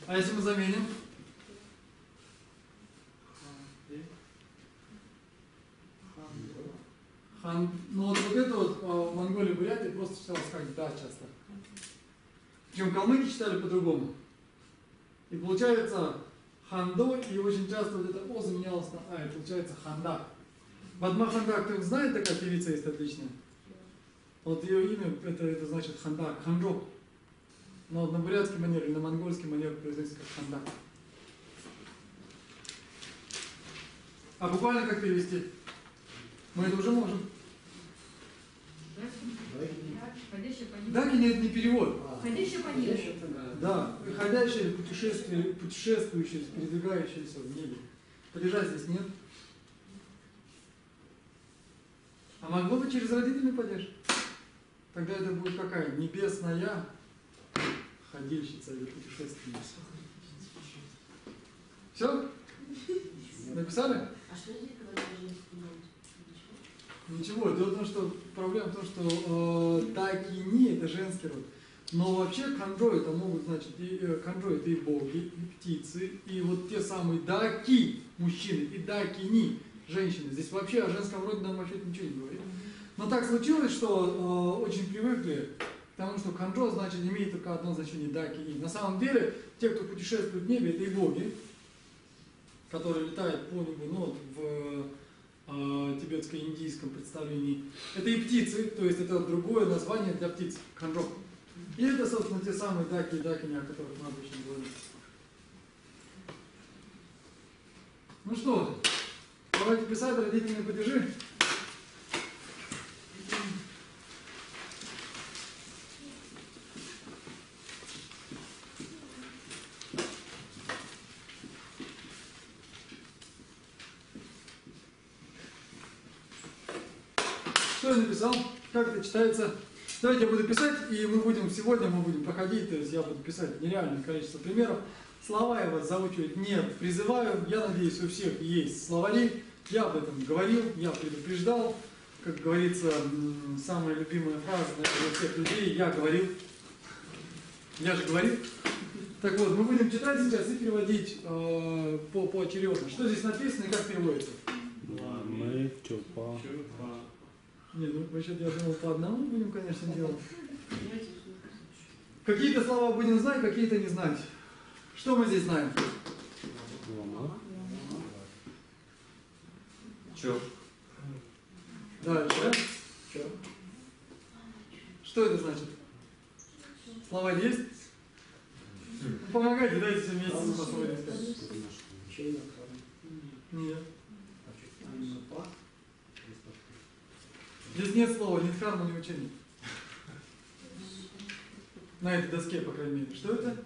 Speaker 1: А если мы заменим? Ну вот это вот в Монголии, Бурятии просто читалось как да часто. Причем калмыки читали по-другому. И получается хандо, и очень часто вот это О заменялось на А, и получается ханда. Бадма Ханда, кто знает, такая певица есть отличная? Вот ее имя, это значит ханда, ханджо. Но вот на бурятский манер или на монгольский манер произносится как ханда. А буквально как перевести? Мы это уже можем.
Speaker 3: Ходящая по небу.
Speaker 1: Даки это не перевод.
Speaker 3: Ходящая по небу.
Speaker 1: Да, ходящие, путешествующие, передвигающиеся в небе. Падежа здесь нет. А могло бы через родительный падеж. Тогда это будет какая? Небесная ходильщица или путешественница. Все? Написали?
Speaker 7: А что здесь говорит женский род?
Speaker 1: Ничего. Дело в том, что проблема в том, что дакини это женский род. Но вообще канджо это могут значить и канджо это и боги, и птицы, и вот те самые даки мужчины, и дакини женщины. Здесь вообще о женском роде нам вообще ничего не говорит. Но так случилось, что очень привыкли к тому, что канджо значит имеет только одно значение даки. На самом деле, те, кто путешествует в небе, это и боги, которые летают по небу, ну, в тибетско-индийском представлении. Это и птицы, то есть это другое название для птиц, канджо. И это, собственно, те самые даки и дакини, о которых мы обычно говорим. Ну что, давайте писать родительные падежи. Что я написал? Как это читается? Давайте я буду писать, и сегодня мы будем проходить, то есть я буду писать нереальное количество примеров. Слова я вас заучивать не призываю, я надеюсь, у всех есть словари, я об этом говорил, я предупреждал, как говорится, самая любимая фраза, наверное, у всех людей, я говорил, я же говорил. Так вот, мы будем читать сейчас и переводить поочередно. Что здесь написано и как переводится?
Speaker 4: Мы, чопа.
Speaker 1: Не, ну вообще я думал, по одному будем, конечно, делать. Какие-то слова будем знать, какие-то не знать. Что мы здесь знаем?
Speaker 4: Лама.
Speaker 6: Чё?
Speaker 1: Дальше.
Speaker 6: Чё?
Speaker 1: Что это значит? Слова есть? Помогайте, дайте все вместе посмотрим. Нет. Здесь нет слова, ни дхарма, ни учения. На этой доске, по крайней мере. Что это?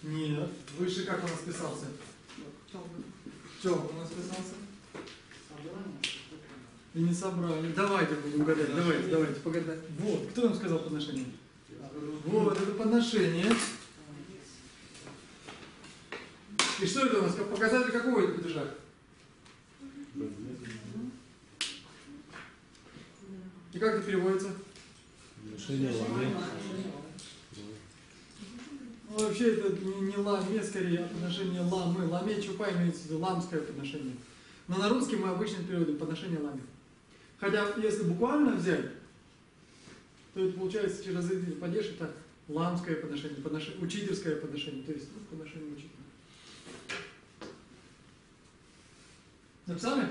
Speaker 1: Нет. Выше как у нас писался? Чё у нас писался? И не собрали. Давайте будем гадать. Давайте, погадай. Вот, кто нам сказал подношение? Вот, это подношение. И что это у нас? Показатель какого это падежа? И как это переводится?
Speaker 4: Подношение ламе.
Speaker 1: Ну, вообще это не ламе, скорее, а подношение ламы. Ламе чупа имеется в виду ламское подношение. Но на русский мы обычно переводим подношение ламе. Хотя, если буквально взять, то это получается через разделитель падеж это ламское подношение, учительское подношение, то есть подношение учителя. Написали?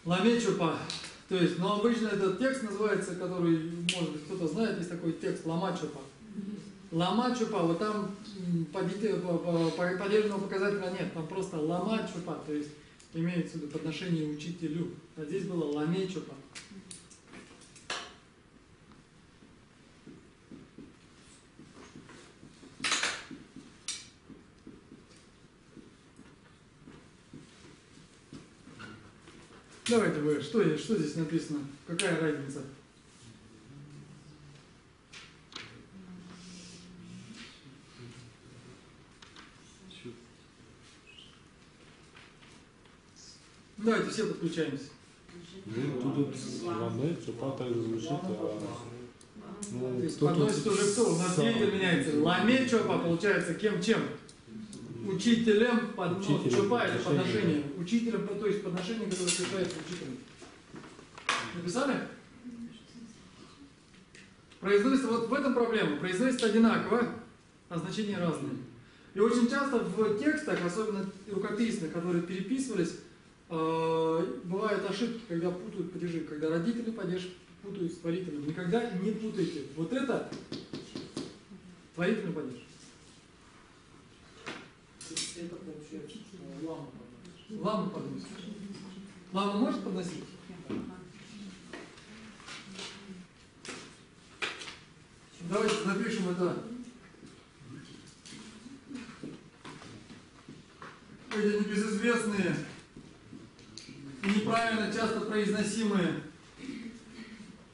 Speaker 1: Ламе чупа. То есть, но обычно этот текст называется, который, может быть, кто-то знает, есть такой текст лама чупа. Лама чупа, вот там поддельного показателя нет, там просто лама чупа, то есть имеется в виду подношение учителю. А здесь было ламе чупа. Давайте вы, что здесь написано? Какая разница? Давайте все подключаемся.
Speaker 4: Ну, тут ламе, чупа также звучит,
Speaker 1: То есть подносит уже кто? У нас деятель меняется. Ламе чупа получается чем? Учителем, чупа это подношение. Учителем, то есть подношение, которое совершается учителем. Написали? Произносится, вот в этом проблема. Произносится одинаково, а значения разные. И очень часто в текстах, особенно рукописных, которые переписывались, бывают ошибки, когда путают падежи, когда родители падеж путают с творителем. Никогда не путайте. Вот это творительный падеж.
Speaker 5: Это получается, что лама подносит.
Speaker 1: Ламу подносит. Ламу может подносить? Давайте напишем это. Эти небезызвестные и неправильно часто произносимые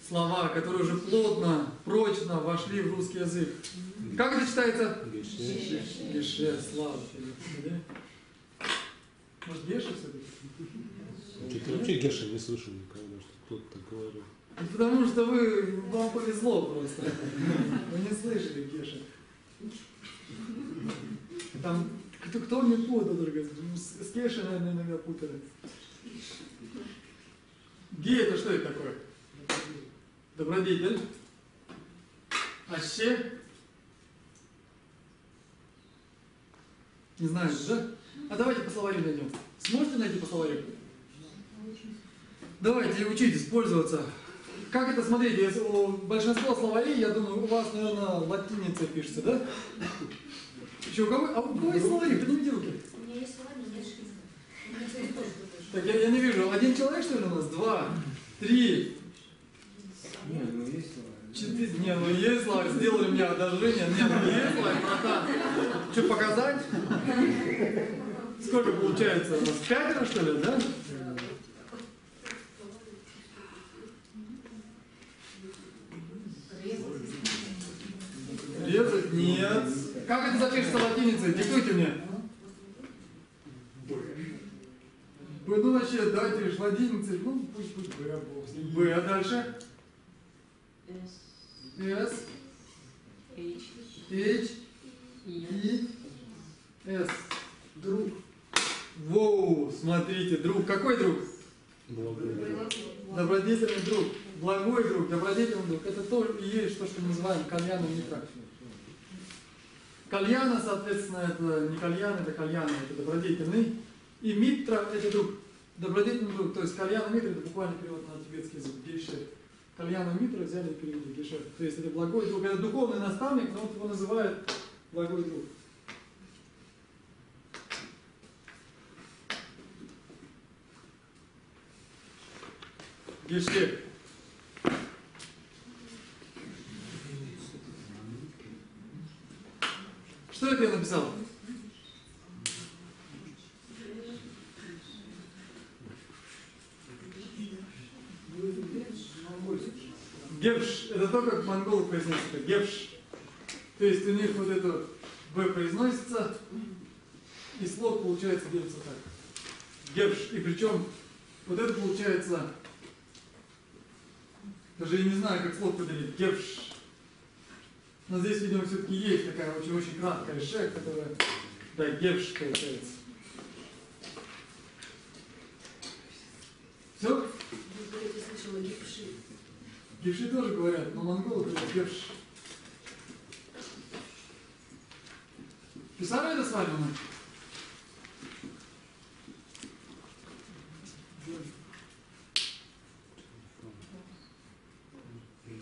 Speaker 1: слова, которые уже плотно, прочно вошли в русский язык. Как это читается?
Speaker 4: Геше.
Speaker 1: Геше, слава тебе. Может, Геше все-таки?
Speaker 4: Что-то вообще Геша не слышал никогда, что кто-то так говорил.
Speaker 1: Потому что вам повезло просто. Вы не слышали Геша. Там кто не путал только. С Гешей, наверное, иногда путали. Ге это что это такое? Добродетель. А ще? Не знаете, да? А давайте по словарю найдем. Сможете найти по словарю? Давайте учитесь пользоваться. Как это, смотрите, если большинство словарей, я думаю, у вас, наверное, латиница пишется, да? Еще у кого? А у кого есть словари? Поднимите руки.
Speaker 7: У меня есть словарь, но нет шрифта.
Speaker 1: Так, я не вижу. Один человек, что ли, у нас? 2, 3,
Speaker 6: Нет, ну есть словарь.
Speaker 1: 4. Не, ну есть словарь. Сделали мне одолжение. Нет, ну есть словарь, братан. Что, показать? Сколько получается у нас? 5, что ли, да? Резать? Нет. Как это запишется латиницей? Диктуйте мне. Б, ну вообще, давайте лишь латиницей. Ну, пусть будет Б, бог с ним. Б, а дальше? С, H, И, С. Друг. Воу, смотрите, друг. Какой друг?
Speaker 4: Благой.
Speaker 1: Добродетельный друг. Благой друг, добродетельный друг. Это то и есть то, что мы называем кальяном митра. Кальяна, соответственно, это не кальян, это кальяна, это добродетельный. И митра это друг. Добродетельный друг. То есть кальяна митра это буквально перевод на тибетский язык. Гейшер. Кальяна митра взяли и перевели гейшер. То есть это благой друг. Это духовный наставник, но вот его называют благой друг. Гейшер. Что это я написал? Гевш. Это то, как монголы произносят. Это гевш. То есть у них вот это В произносится, и слог получается делится так. Гевш. И причем вот это получается, даже я не знаю, как слог поделить. Гевш. Но здесь, видимо, все-таки есть такая очень краткая ш, которая, да, гевш получается. Все?
Speaker 7: Я слышала гипши.
Speaker 1: Гевши тоже говорят, но монголы говорят гевш. Писали это с вами мы?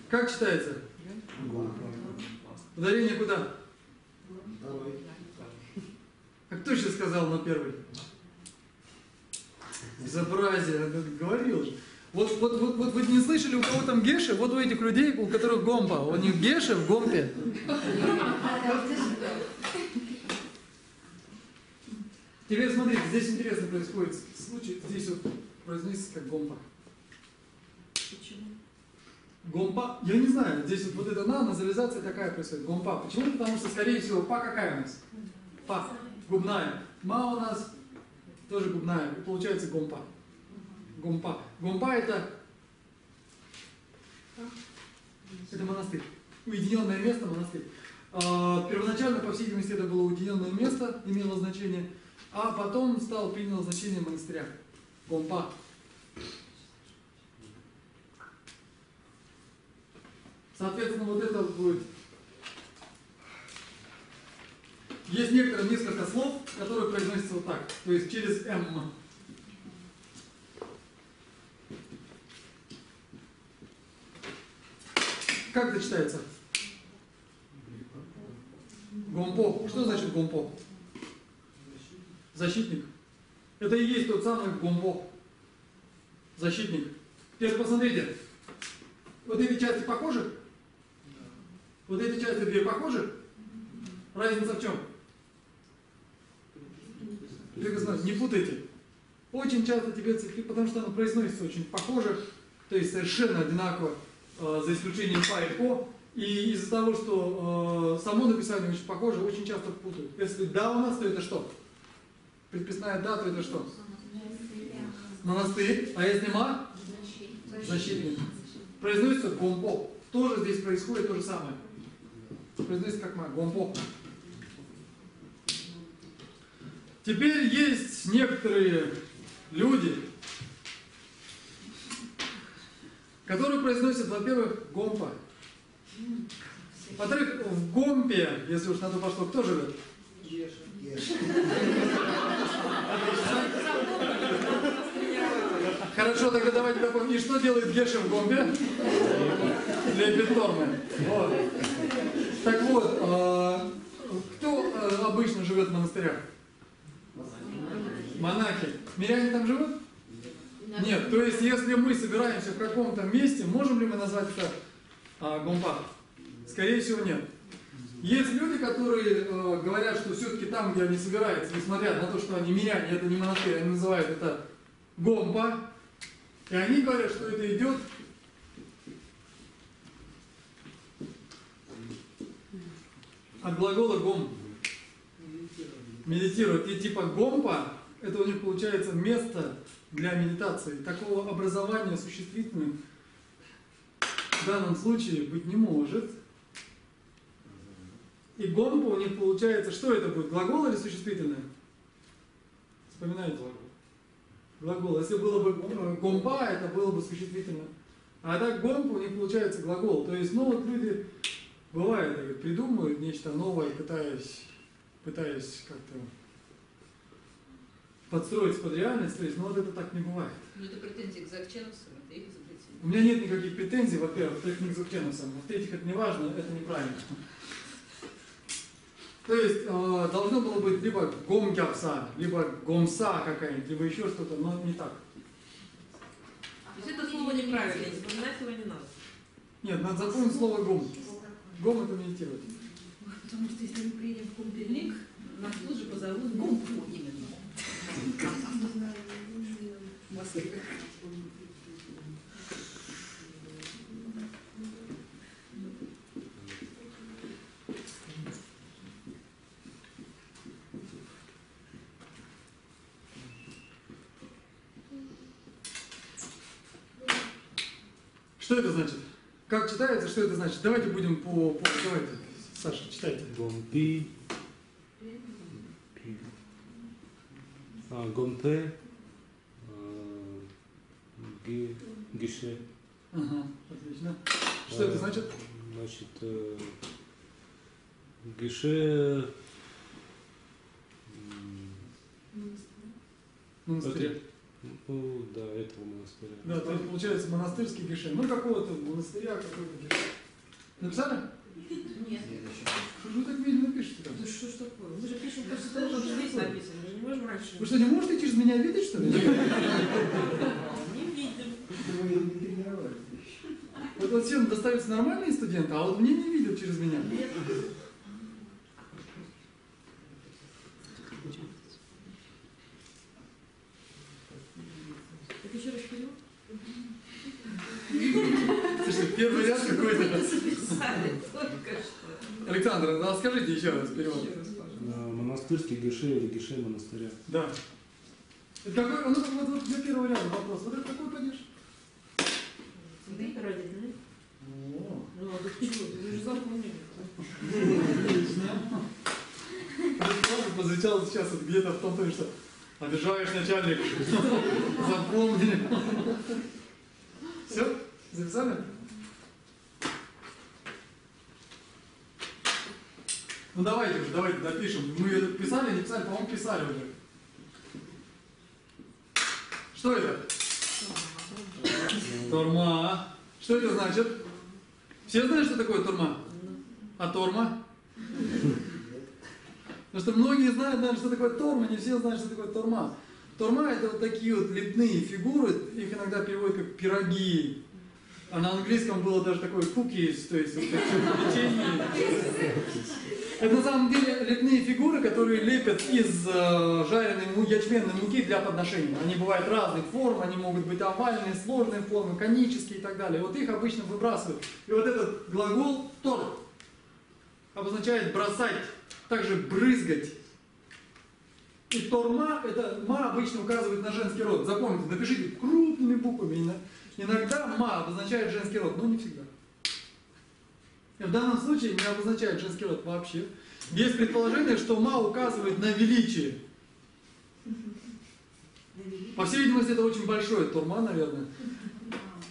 Speaker 1: Как читается? Ударение куда? А кто сейчас сказал на первый? Безобразие, я говорил же. Вот вы не слышали, у кого там Геша? Вот у этих людей, у которых Гомпа. У них Геша в Гомпе. Теперь смотрите, здесь интересно происходит случай. Здесь вот произносится как Гомпа.
Speaker 3: Почему?
Speaker 1: Гомпа, я не знаю, здесь вот эта назализация такая происходит. Гомпа. Почему? Потому что, скорее всего, па какая у нас? Па. Губная. Ма у нас тоже губная. Получается гомпа. Гомпа. Гомпа это монастырь. Уединенное место, монастырь. Первоначально, по всей видимости, это было уединенное место, имело значение, а потом приняло значение монастыря. Гомпа. Соответственно, вот это будет. Есть несколько слов, которые произносятся вот так, то есть через М. Как это читается? Гомпо. Что значит гомпо? Защитник. Это и есть тот самый гомпо. Защитник. Теперь посмотрите. Вот эти части похожи? Вот эти части две похожи? Разница в чем? Не путайте. Очень часто тибетцы, потому что оно произносится очень похоже, то есть совершенно одинаково, за исключением па и по. И из-за того, что само написание очень похоже, очень часто путают. Если да у нас, то это что? Предписная да, то это что? Монастырь. А если ма? Защитник. Произносится гомпо. Тоже здесь происходит то же самое. Произносится как ма. Гомпо. Теперь есть некоторые люди, которые произносят, во-первых, гомпа. Во-вторых, в Гомпе, если уж на то пошло, кто живет? Хорошо, тогда давайте допомним. И что делает Геша в Гомпе? Для Бетормы. Вот. Так вот, кто обычно живет в монастырях? Монахи. Миряне там живут? Нет. То есть, если мы собираемся в каком-то месте, можем ли мы назвать это Гомпа? Скорее всего, нет. Есть люди, которые говорят, что все-таки там, где они собираются, несмотря на то, что они миряне, это не монастырь, они называют это Гомпа. И они говорят, что это идет от глагола гом. Медитировать. И типа Гомпа, это у них получается место для медитации. Такого образования существительным в данном случае быть не может. И Гомпа у них получается, что это будет, глагол или существительное? Вспоминаете? Глагол. Если было бы Гомпа, это было бы существительное. А так Гомпа у них получается глагол. То есть, вот люди, бывает, придумывают нечто новое, пытаясь как-то подстроиться под реальность, то есть, вот это так не бывает.
Speaker 3: Ну это претензии к закченовцам, это их изобретение.
Speaker 1: У меня нет никаких претензий, во-первых, не к закченовцам, во-вторых, это не важно, это неправильно. То есть должно было быть либо гомгяпса, либо гомса какая-нибудь, либо еще что-то, но не так.
Speaker 3: То есть это слово неправильное, запоминать его не надо.
Speaker 1: Нет, надо запомнить слово гом. Гом это медитировать.
Speaker 3: Потому что если мы приедем в Кумпельник, нас тут же позовут в Гумпу именно. В Москве.
Speaker 1: Что это значит? Как читается, что это значит? Давайте будем давайте, Саша, читайте.
Speaker 4: Гомпи. Гомпе. Гише.
Speaker 1: Ага, отлично. Что это значит?
Speaker 4: Значит, гише.
Speaker 1: Монастыря.
Speaker 4: Ну, да, этого монастыря.
Speaker 1: Да, то есть получается монастырский гише. Ну, какого-то монастыря, какой-то гише. Написали?
Speaker 3: Нет.
Speaker 1: Что же вы так медленно пишете там?
Speaker 3: Да что ж такое? Мы же пишем после того, как здесь написано. Мы же не можем раньше.
Speaker 1: Вы что, не можете через меня видеть, что ли?
Speaker 3: Не видим.
Speaker 6: Вы не тренировались.
Speaker 1: Вот всем достаются нормальные студенты, а вот мне не видят через меня.
Speaker 3: Нет. Так еще раз вперед.
Speaker 1: Слушай, первый ряд какой-то.
Speaker 3: Записали только что.
Speaker 1: Александр, ну, скажите еще раз перевод.
Speaker 3: Еще раз, пожалуйста.
Speaker 4: Монастырский гише или гише монастыря.
Speaker 1: Да. Это какой, ну, вот для первого ряда вопрос. Вот это какой падеж?
Speaker 3: Ты родительный?
Speaker 1: О,
Speaker 3: Ну, а ты чего? Вы же запомнили.
Speaker 1: отлично. Прозвучало сейчас вот где-то в том тоне, что обижаешь, начальник. Запомнили. Все? Записали? Ну давайте уже, давайте допишем. Мы это писали, не писали, по-моему, писали уже. Что это? Торма. Что это значит? Все знают, что такое торма? А торма? Потому что многие знают, наверное, что такое торма, не все знают, что такое торма. Торма — это вот такие вот лепные фигуры, их иногда переводят как пироги. А на английском было даже такое cookies, то есть вот печенье. Это на самом деле лепные фигуры, которые лепят из жареной ячменной муки для подношения. Они бывают разных форм, они могут быть овальные, сложные формы, конические и так далее. Вот их обычно выбрасывают. И вот этот глагол «тор» обозначает бросать, также брызгать. И торма, это ма обычно указывает на женский род. Запомните, напишите крупными буквами. Иногда ма обозначает женский род, но не всегда. И в данном случае не обозначает женский род вообще. Есть предположение, что ма указывает на величие. По всей видимости, это очень большое торма, наверное.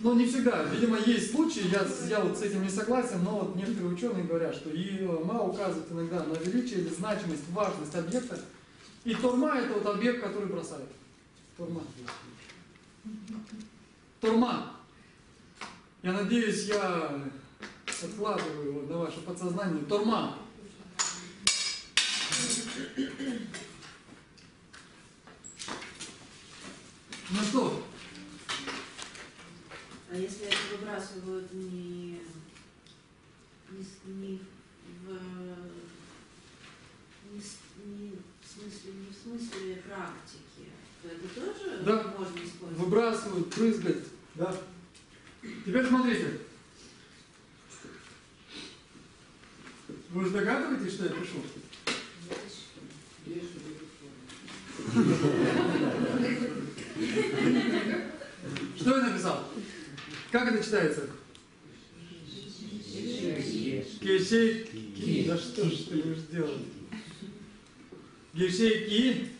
Speaker 1: Но не всегда. Видимо, есть случаи, я вот с этим не согласен, но вот некоторые ученые говорят, что и ма указывает иногда на величие или значимость, важность объекта. И торма — это вот объект, который бросает. Торма. Торма. Я надеюсь, я откладываю его на ваше подсознание. Торма. Ну что?
Speaker 7: А если это выбрасывают не в смысле практики, то это тоже
Speaker 1: Да.
Speaker 7: можно использовать?
Speaker 1: Выбрасывают, прызгать. Да. Теперь смотрите. Вы уже догадываетесь, что я пишу? Что я написал? Как это читается? Гешейки. Да что ж ты будешь делать? Гешейки.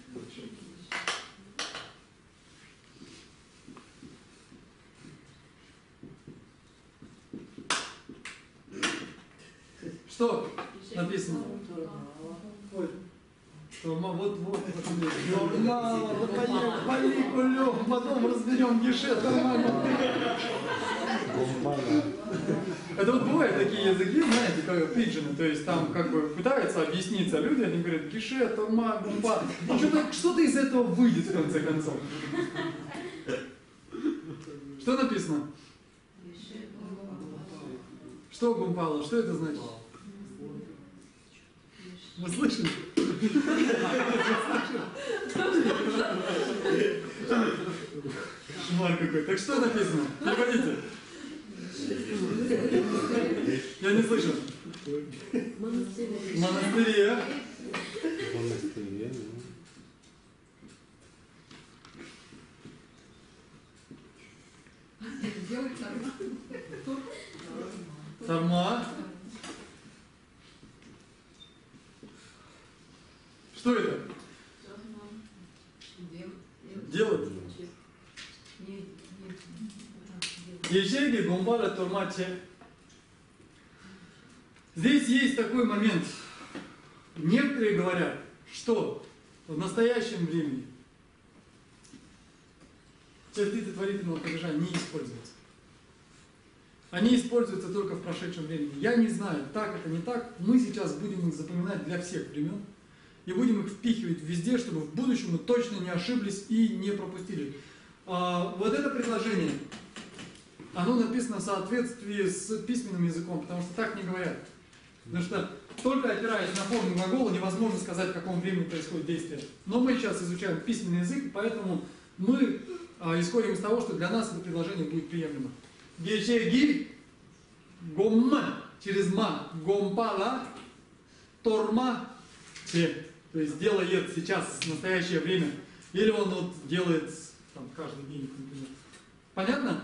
Speaker 1: Что написано? Ой. Вот. Поехали, потом разберем гешет, нормально. Это вот бывают такие языки, знаете, как пиджины, то есть там как бы пытаются объясниться люди, они говорят гешет, торма, гумпа. Что-то из этого выйдет в конце концов. Что написано? Что гумпало? Что это значит? Вы слышали? Шмар какой. Так что написано? Переводите. Я не слышу.
Speaker 7: Монастырь.
Speaker 1: Монастыре.
Speaker 4: Монастыре,
Speaker 2: Делать торма.
Speaker 1: Торма. Что это? Делать. Ежеги гумбара тормаче. Здесь есть такой момент. Некоторые говорят, что в настоящем времени частицы творительного падежа не используются. Они используются только в прошедшем времени. Я не знаю, так это не так. Мы сейчас будем их запоминать для всех времен и будем их впихивать везде, чтобы в будущем мы точно не ошиблись и не пропустили. Вот это предложение, оно написано в соответствии с письменным языком, потому что так не говорят. Потому что только опираясь на форму глагола невозможно сказать, в каком времени происходит действие. Но мы сейчас изучаем письменный язык, поэтому мы исходим из того, что для нас это предложение будет приемлемо. Гечеги гомма через ма гомпала торма те. То есть делает сейчас, в настоящее время. Или он вот делает там, каждый день, например. Понятно?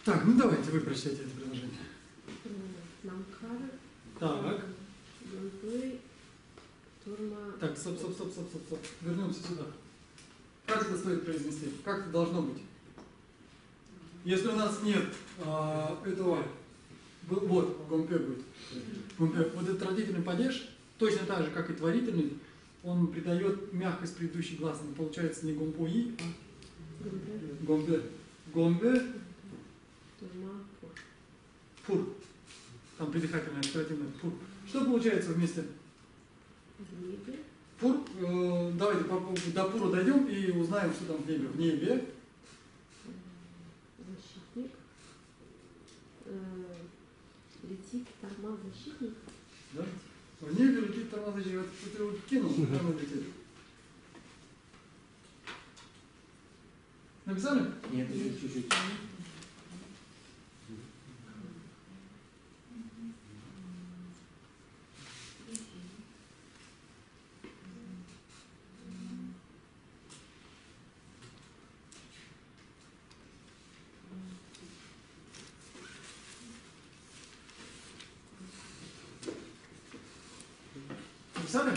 Speaker 1: Так, ну давайте вы прочитайте это предложение.
Speaker 7: Намкар.
Speaker 1: Так,
Speaker 7: Гунпы. Турма.
Speaker 1: так, стоп. Вернемся сюда. Как это стоит произнести? Как это должно быть? Если у нас нет этого, вот, гомпе будет. Гомпе. Вот этот родительный падеж, точно так же, как и творительный, он придает мягкость предыдущей гласной. Получается не гомпои, а гомпе. Гомпе.
Speaker 7: Турма.
Speaker 1: Фур. Там придыхательное, оперативное. Фур. Что получается вместе?
Speaker 7: В небе.
Speaker 1: Фур. Давайте до фура дойдем и узнаем, что там в небе. В небе.
Speaker 7: Защитник. Летит торма защитник.
Speaker 1: Да? В небе летит тормозащитник. Вот что ты его кинул, там он летит. Написали?
Speaker 6: Нет, еще чуть-чуть.
Speaker 1: Написали?
Speaker 8: А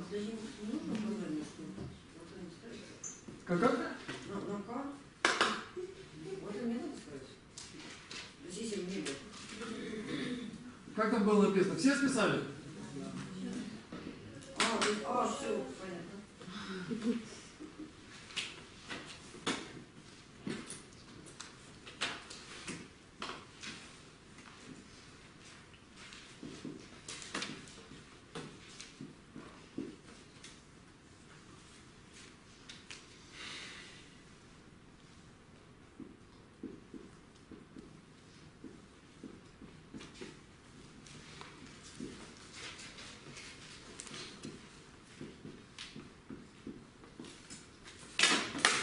Speaker 8: зачем не нужно название, что
Speaker 1: Как?
Speaker 8: на К? Вот и мне надо сказать. Здесь им не было.
Speaker 1: Как там было написано? Все списали?
Speaker 8: Все, понятно.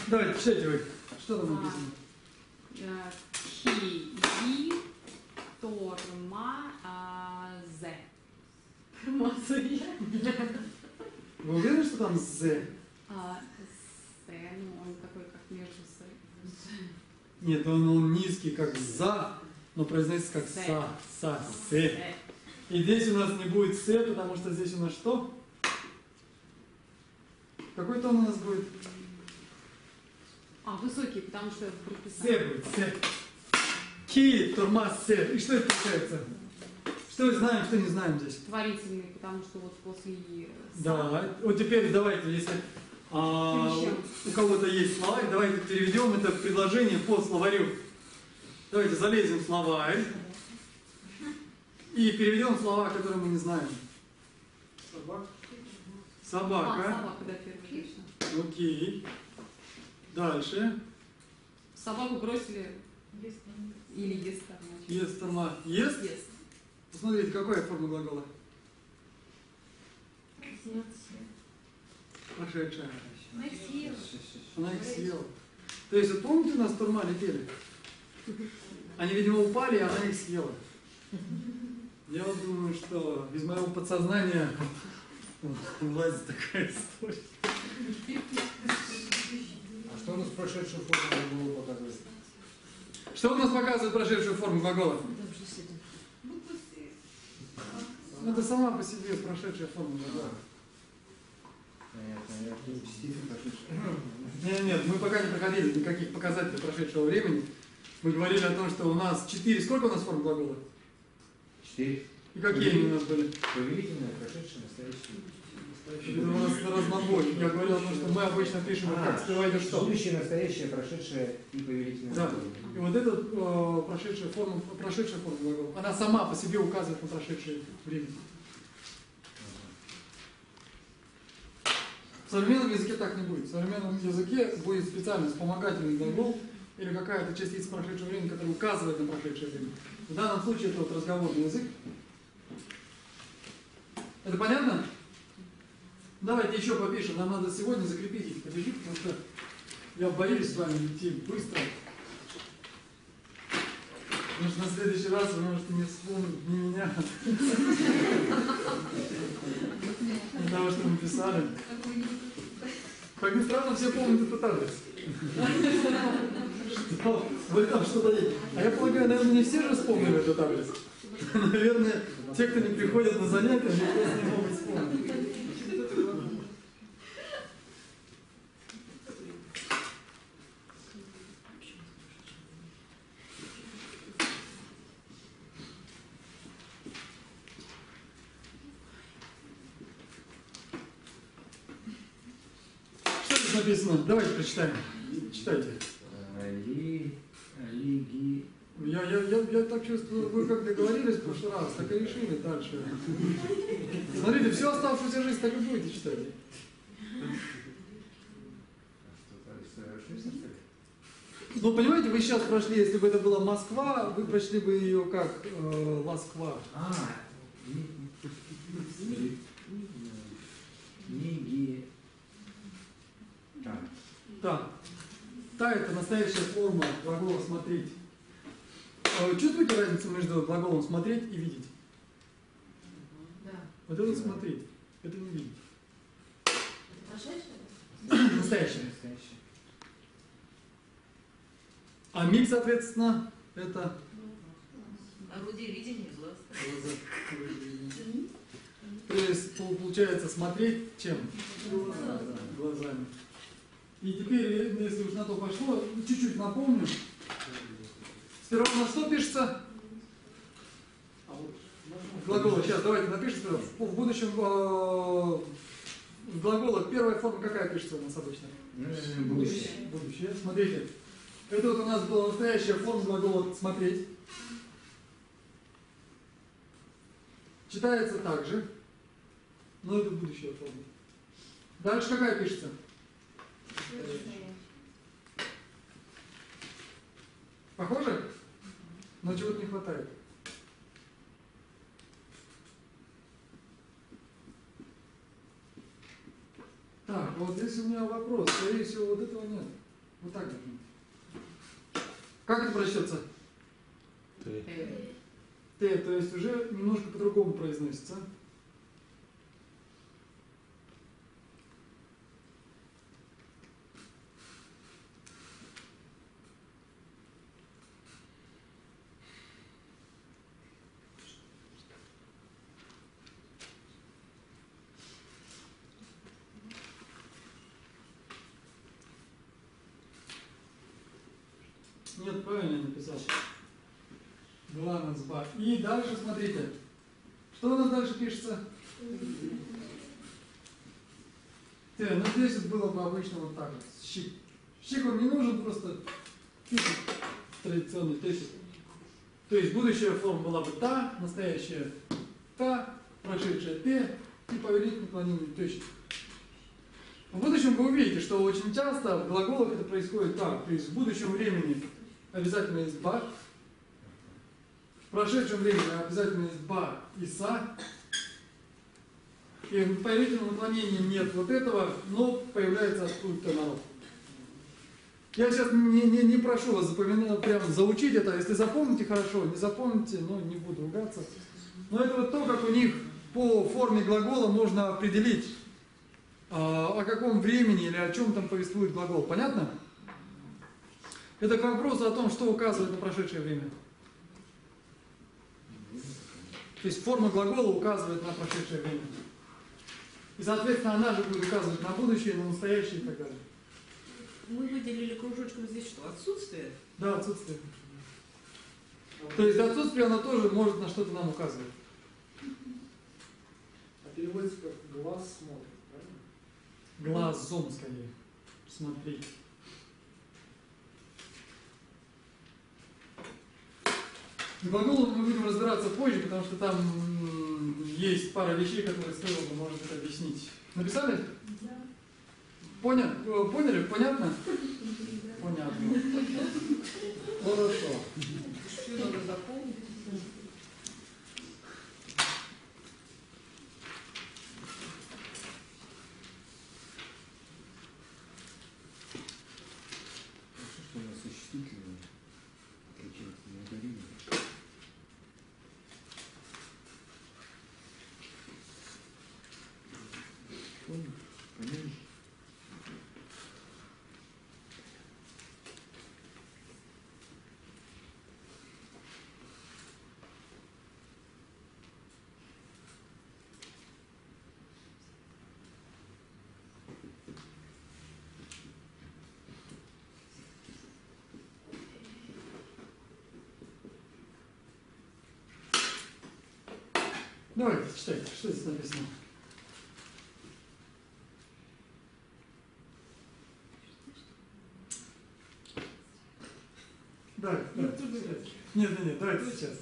Speaker 1: Давайте, читайте вы. Что там написано?
Speaker 2: Хи интонацией.
Speaker 1: Вы уверены, что там «з»?
Speaker 2: Ну, он такой, как между «с».
Speaker 1: Нет, он низкий, как «за», но произносится как
Speaker 2: «Се».
Speaker 1: «са», «са», «се». И здесь у нас не будет «с», потому что здесь у нас что? Какой тон у нас будет?
Speaker 2: Высокий, потому что
Speaker 1: «С»
Speaker 2: прописано.
Speaker 1: будет, «с». Ки, турма, «с». И что это получается? Что знаем, что не знаем здесь?
Speaker 2: Творительный, потому что вот после «са».
Speaker 1: Да, вот теперь давайте, если у кого-то есть словарь, давайте переведем это предложение по словарю. Давайте залезем в словарь и переведем слова, которые мы не знаем. Собака. Собака.
Speaker 2: Собака, да, первая, точно.
Speaker 1: Окей. Дальше.
Speaker 2: Собаку бросили или ест.
Speaker 1: Ест, торма. Ест?
Speaker 2: Ест.
Speaker 1: Посмотрите, какая форма глагола? Прошедшая.
Speaker 3: Она их съела.
Speaker 1: Она их съела. То есть, вот помните, у нас турма летели? Они, видимо, упали, и она их съела. Я вот думаю, что из моего подсознания влазит такая история.
Speaker 6: А что у нас прошедшую форму глагола показывает?
Speaker 1: Что у нас показывает прошедшую форму глагола? Это сама по себе прошедшая форма глагола.
Speaker 6: Понятно, я частицы прошедшие.
Speaker 1: Нет, мы пока не проходили никаких показателей прошедшего времени. Мы говорили о том, что у нас 4. Сколько у нас форм глагола?
Speaker 6: 4.
Speaker 1: И какие они у нас были?
Speaker 6: Повелительное, прошедшее, настоящее.
Speaker 1: Это у нас на разнобой. Я говорил о том, что мы обычно пишем, как сперва идет что.
Speaker 6: Будущее, настоящее, прошедшее и повелительное.
Speaker 1: Да. И вот эта прошедшая форма глагола, она сама по себе указывает на прошедшее время. В современном языке так не будет. В современном языке будет специально вспомогательный глагол или какая-то частица прошедшего времени, которая указывает на прошедшее время. В данном случае это вот разговорный язык. Это понятно? Давайте еще попишем. Нам надо сегодня закрепить эти падежи, потому что я боюсь с вами идти быстро. Потому что на следующий раз вы можете не вспомнить ни меня, ни того, что мы писали. Как ни странно, все помнят этот адрес. Что? Вы там что-то есть. А я полагаю, наверное, не все же вспомнили этот адрес. Наверное, те, кто не приходят на занятия, они просто не могут вспомнить. Что здесь написано? Давайте прочитаем. Читайте.
Speaker 6: Лиги.
Speaker 1: Я так чувствую, вы как договорились в прошлый раз, так и решили дальше. Смотрите, всю оставшуюся жизнь так и будете читать. Ну, понимаете, вы сейчас прошли, если бы это была Москва, вы прошли бы ее как Москва.
Speaker 6: Лиги.
Speaker 1: Так. Та это настоящая форма глагола «смотреть». Вы чувствуете разницу между глаголом «смотреть» и «видеть»?
Speaker 3: Да.
Speaker 1: Вот это «смотреть», это не «видеть».
Speaker 7: Прошедшее?
Speaker 1: Настоящее. А миг, соответственно, это...
Speaker 3: Орудие видения глаз.
Speaker 1: То есть получается смотреть чем? Глазами. И теперь, если уж на то пошло, чуть-чуть напомню. Сперва у нас что пишется? Глаголы. Сейчас давайте напишем сперва. В будущем в глаголах первая форма какая пишется у нас обычно?
Speaker 6: Будущее.
Speaker 1: Будущее. Смотрите. Это вот у нас была настоящая форма глагола «смотреть». Читается так же, но это будущая форма. Дальше какая пишется? Похоже? Но чего-то не хватает. Так, вот здесь у меня вопрос. Скорее всего, вот этого нет. Вот так должно быть. Как это прочтется? Т, то есть уже немножко по-другому произносится. Нет, правильно я написал. Гланацба. И дальше смотрите. Что у нас дальше пишется? Ну здесь вот было бы обычно вот так вот. Щик. Щик он не нужен, просто пишет традиционный тесик. То есть будущая форма была бы та, настоящая та, прошедшая те и повелительное наклонение точек. В будущем вы увидите, что очень часто в глаголах это происходит так. То есть в будущем времени обязательно есть ба, в прошедшем времени обязательно есть ба и са. И в повелительном наклонении нет вот этого, но появляется откуда-то народ. Я сейчас не прошу вас запоминать, прям заучить это. Если запомните, хорошо, не запомните, ну не буду ругаться. Но это вот то, как у них по форме глагола можно определить, о каком времени или о чем там повествует глагол. Понятно? Это к вопросу о том, что указывает на прошедшее время. То есть форма глагола указывает на прошедшее время. И, соответственно, она же будет указывать на будущее, на настоящее и так далее.
Speaker 3: Мы выделили кружочком здесь что? Отсутствие?
Speaker 1: Да, отсутствие. То есть отсутствие, оно тоже может на что-то нам указывать.
Speaker 5: А переводится как глаз смотрит, правильно?
Speaker 1: Глазом скорее. Смотреть. С глаголом мы будем разбираться позже, потому что там есть пара вещей, которые стоило бы, может быть, объяснить. Написали?
Speaker 7: Да.
Speaker 1: Поняли? Понятно? Понятно. Хорошо.
Speaker 3: Все надо запомнить.
Speaker 6: Что у нас существительное отличается на ударение. Понятно?
Speaker 1: Давайте, читайте, что здесь написано. Давайте, читайте. Нет, давайте сейчас.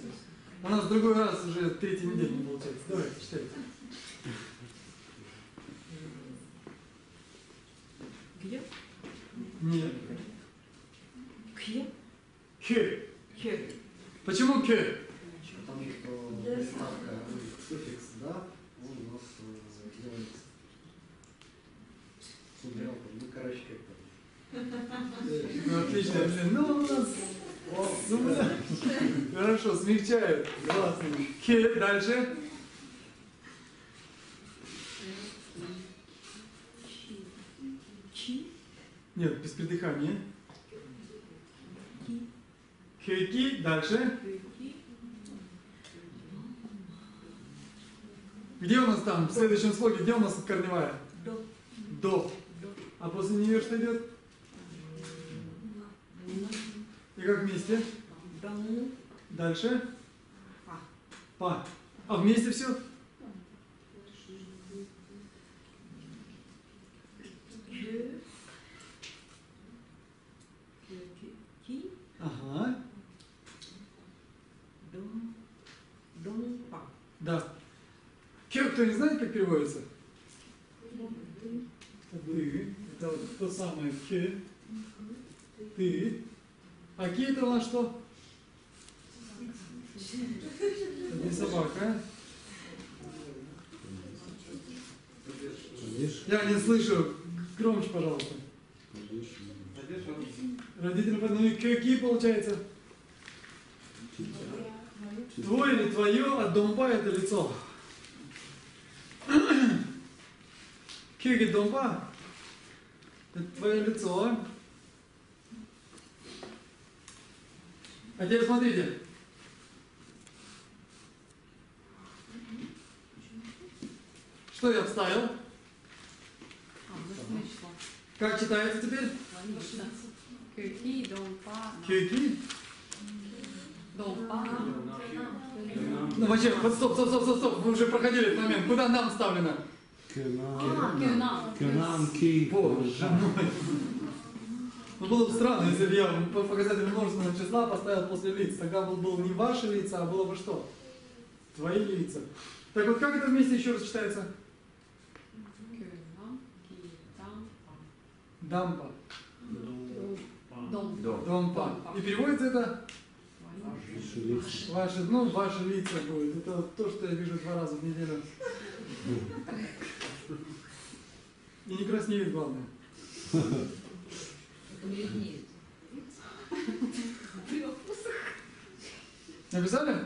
Speaker 1: У нас в другой раз уже третий неделя не получается. Давайте, читайте.
Speaker 3: Где?
Speaker 1: Нет.
Speaker 3: Где?
Speaker 1: К.
Speaker 3: Где?
Speaker 1: Почему к?
Speaker 9: Потому что приставка суффикс «да», он у нас делается с ударялком, ну, короче, как-то.
Speaker 1: Ну, отлично. Ну, у нас... Хорошо, смягчает. Классно. К. Дальше.
Speaker 3: Чи?
Speaker 1: Нет, без придыхания.
Speaker 3: Ки?
Speaker 1: Хеки. Дальше.
Speaker 3: Ки?
Speaker 1: Где у нас там? В следующем слоге, где у нас корневая?
Speaker 3: До.
Speaker 1: До. А после нее что идет? И как вместе?
Speaker 3: Дому.
Speaker 1: Дальше?
Speaker 3: Па.
Speaker 1: Па. А вместе все?
Speaker 3: Ки?
Speaker 1: Ага.
Speaker 3: Дом. Па.
Speaker 1: Да. Ке, кто не знает, как переводится? Ты. Это вот то самое ке. Ты. А ки это у нас что? Это не собака. Я не слышу. Громче, пожалуйста. Родители, ну и какие получается? Твой или твое, а домба это лицо. Кеги домба это твое лицо. А теперь смотрите. Что я вставил?
Speaker 2: А, значит,
Speaker 1: Как читается теперь?
Speaker 2: логично. Кюки, домпа.
Speaker 1: Кюки?
Speaker 2: Домпа.
Speaker 1: Ну вообще, вот стоп, вы уже проходили этот момент. Куда нам вставлено?
Speaker 2: Кюна.
Speaker 4: Кюнам, ки.
Speaker 1: Боже мой. Ну было бы странно, если бы я по показателю множественного числа поставил после лиц. Тогда было не ваши лица, а было бы что? Твои лица. Так вот, как это вместе еще раз читается?
Speaker 2: Кюна, ки, дампа.
Speaker 1: Дампа.
Speaker 2: Домпа.
Speaker 1: Домпа. И переводится это? Ваши, ну, ваши лица будет. Это то, что я вижу 2 раза в неделю. И не краснеет, главное.
Speaker 3: Бледнеет.
Speaker 1: Написали?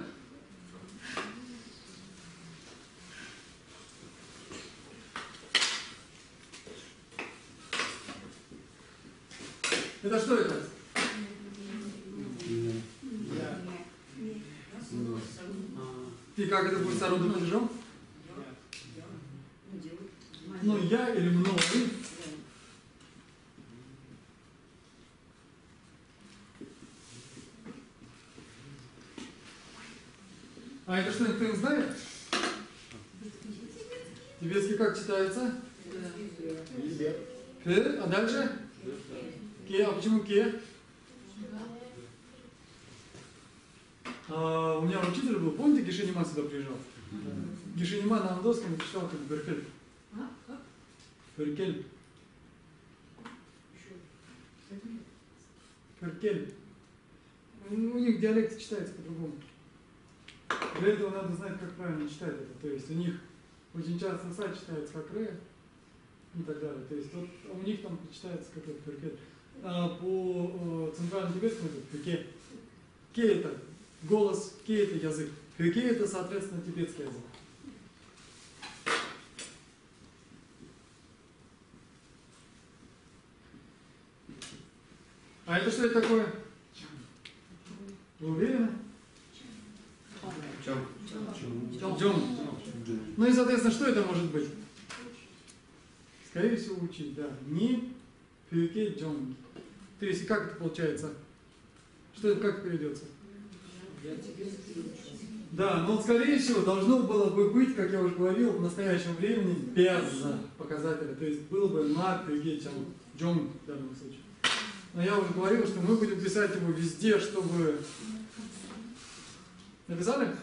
Speaker 1: Это что это? И как это будет с народным падежом? Ну, я или мной. А это что, никто не знает? Тибетский как читается? Ке. А дальше? Ке. А почему ке? У меня учитель был, помните, Гишинима сюда приезжал? Гишинима на андосском читал как Беркель. Беркель. Беркель. У них диалект читается по-другому. Для этого надо знать, как правильно читать это. То есть у них очень часто са читается как ре и так далее. То есть вот у них там читается какой-то Беркель. А по центральному тибетскому это ке. Ке это голос, ке это язык. Ке это, соответственно, тибетский язык. А это что это такое? Вы уверены? Джон. Ну и, соответственно, что это может быть? Скорее всего, учить, да. Ни пюке джон. То есть, как это получается? Что это, как переведется? Да, но, скорее всего, должно было бы быть, как я уже говорил, в настоящем времени без показателя. То есть, было бы на пюке джон в данном случае. Но я уже говорил, что мы будем писать его везде, чтобы... Написали?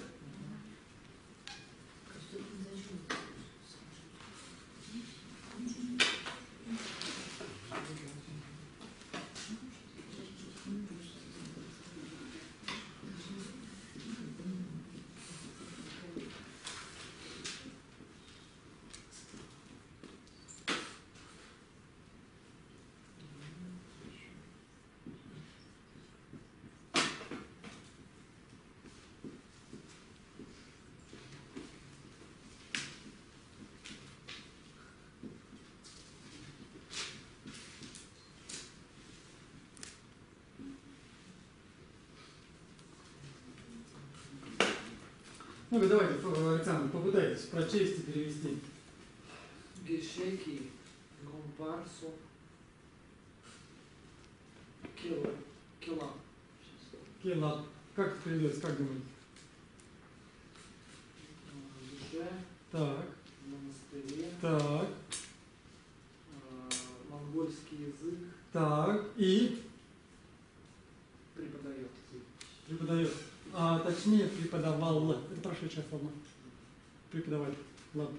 Speaker 1: Ну-ка, давайте, Александр, попытайтесь прочесть и перевести.
Speaker 9: Гешеки, гомпарсо, кила.
Speaker 1: Кела. Как это переведется, как думаете?
Speaker 9: Душе,
Speaker 1: Так,
Speaker 9: монастыре,
Speaker 1: так,
Speaker 9: монгольский язык
Speaker 1: так. И
Speaker 9: преподает.
Speaker 1: преподает. А точнее, преподавал. Это прошедшая форма. Преподаватель. Ладно.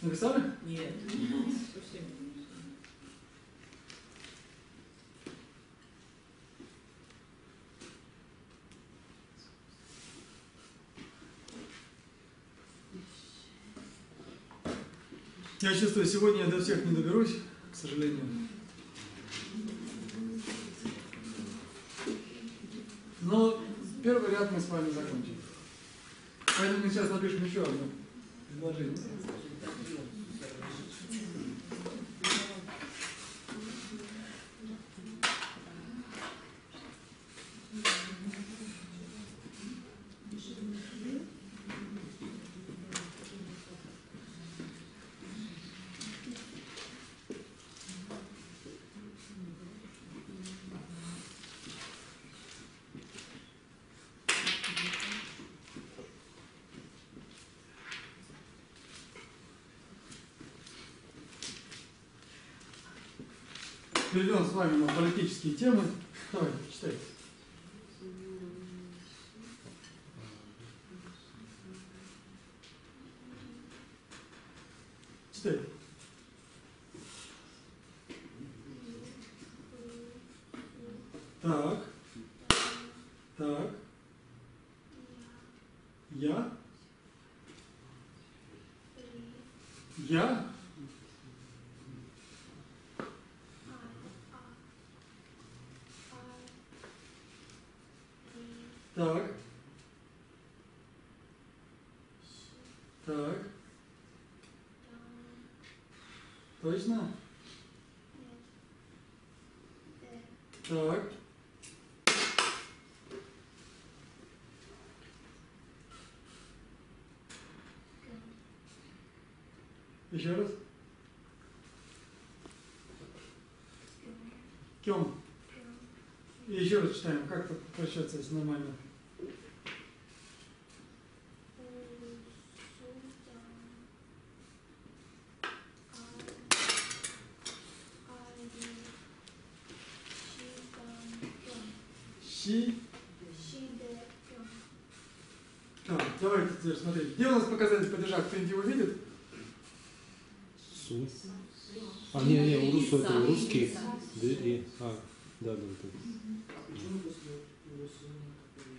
Speaker 1: Написали?
Speaker 3: Нет. Совсем не.
Speaker 1: Я чувствую, сегодня я до всех не доберусь, к сожалению. Но первый ряд мы с вами закончим. Поэтому мы сейчас напишем еще одно предложение. перейдем с вами на политические темы. Давай, читай. Читай. Так. Так. Я. Так. Так. Точно? Так. Еще раз. Кем? И еще раз читаем. Как тут прощаться, если нормально? Так, давайте теперь смотреть. Где у нас показатель падежа? Кто-нибудь его видит?
Speaker 4: Су. А, не, урусу это русский. Да.
Speaker 9: Почему после Урусу нет такой?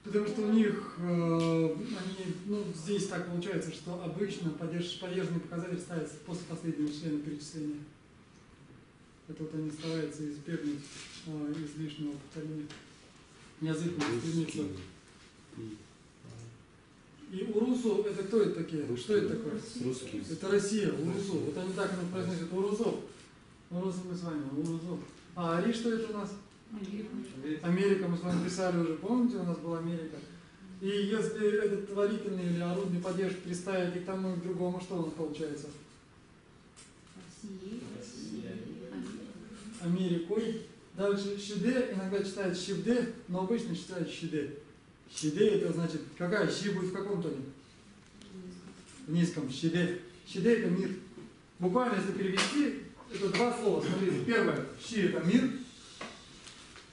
Speaker 1: Потому что у них, здесь так получается, что обычно падежный показатель ставится после последнего члена перечисления. Это вот они стараются избегнуть излишнего повторения. Язык не стремится. И урусу, это кто это такие?
Speaker 4: Русские.
Speaker 1: Что это такое?
Speaker 4: Русский.
Speaker 1: Это Россия, урусу. Вот они так и произносят урусу. Урусу мы с вами, урусу. А ари что это у нас? Америка, мы с вами писали уже, помните, у нас была Америка. И если этот творительный или орудный падеж приставить и к тому и к другому, что у нас получается? Америкой. Дальше щиде, иногда читают щибде, но обычно читают щиде. Щиде это значит, какая щи будет в каком тоне? В низком. Щиде. Щиде это мир. Буквально, если перевести, это два слова. Смотрите, первое, щи это мир,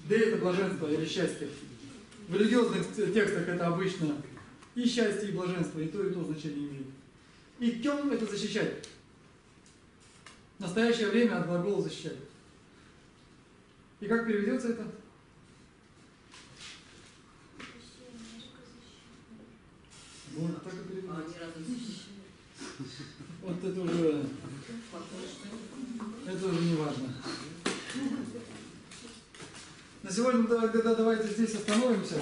Speaker 1: де это блаженство или счастье. В религиозных текстах это обычно и счастье, и блаженство, и то значение имеет. И кем это защищать? В настоящее время от глагола защищать. И как переведется это? Вот так и переведется. Вот это уже не важно. На сегодня тогда давайте здесь остановимся.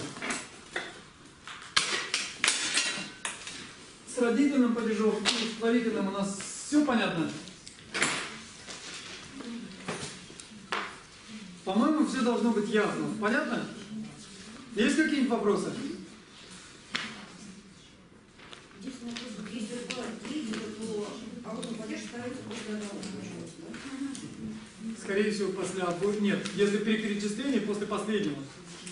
Speaker 1: С родительным падежом и с творительным у нас все понятно? По-моему, все должно быть ясно. Понятно? Есть какие-нибудь вопросы?
Speaker 8: Единственный вопрос, если триггер, то орудный падеж ставится после одного падежа, да?
Speaker 1: Скорее всего, после обоих. Нет, если при перечислении, после последнего.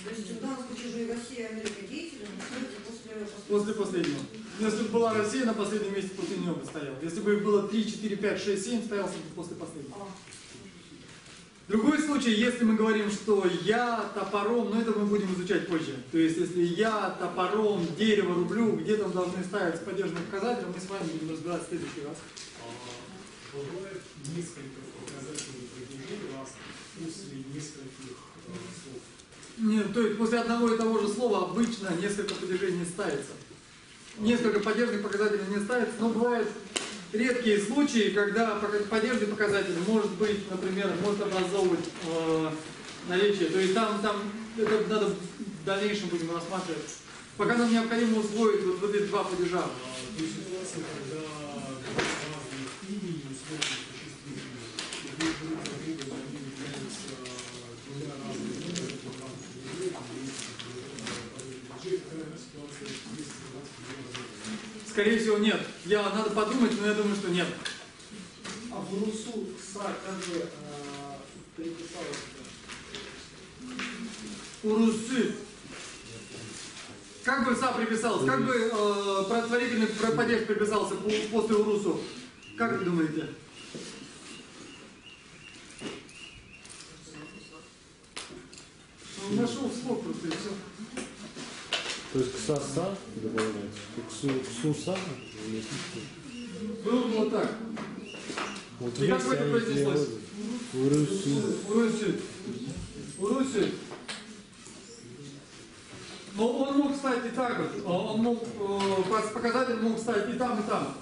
Speaker 8: То есть в данном случае же и Россия, и Америка деятели находятся
Speaker 1: После последнего. Если бы была Россия, на последнем месте после нее бы стоял. Если бы их было 3, 4, 5, 6, 7, стоялся бы после последнего. Другой случай, если мы говорим, что я топором, но это мы будем изучать позже. То есть, если я топором дерево рублю, где там должны ставить падежные показатели, мы с вами будем разбирать в следующий раз.
Speaker 5: Бывает несколько показателей падежей у вас после нескольких слов.
Speaker 1: Нет, то есть после одного и того же слова обычно несколько падежей не ставится. Несколько падежных показателей не ставится, но бывают редкие случаи, когда падежный показатель может быть, например, может образовывать наречие. То есть там это надо в дальнейшем будем рассматривать. Пока нам необходимо усвоить вот эти два падежа.
Speaker 5: То есть ситуация, когда разных имени условно существуют. И друг за другом они являются двумя разными падежей, какая ситуация есть у вас в
Speaker 1: Скорее всего, нет. Надо подумать, но я думаю, что нет.
Speaker 9: А в Урусу СА как бы переписалось это?
Speaker 1: Урусы. Как бы СА приписалось? Как бы творительный падеж приписался после Урусу? Как вы думаете? Он нашел слог просто и все.
Speaker 4: То есть ксаса добавляется. Ксуса.
Speaker 1: Было бы вот так.
Speaker 4: Вот
Speaker 1: И как
Speaker 4: вместе
Speaker 1: бы это
Speaker 4: они
Speaker 1: произнеслось?
Speaker 4: переводят.
Speaker 1: Уруси. Уруси. Но он мог стать и так вот. Он мог, показатель мог стать и там, и там.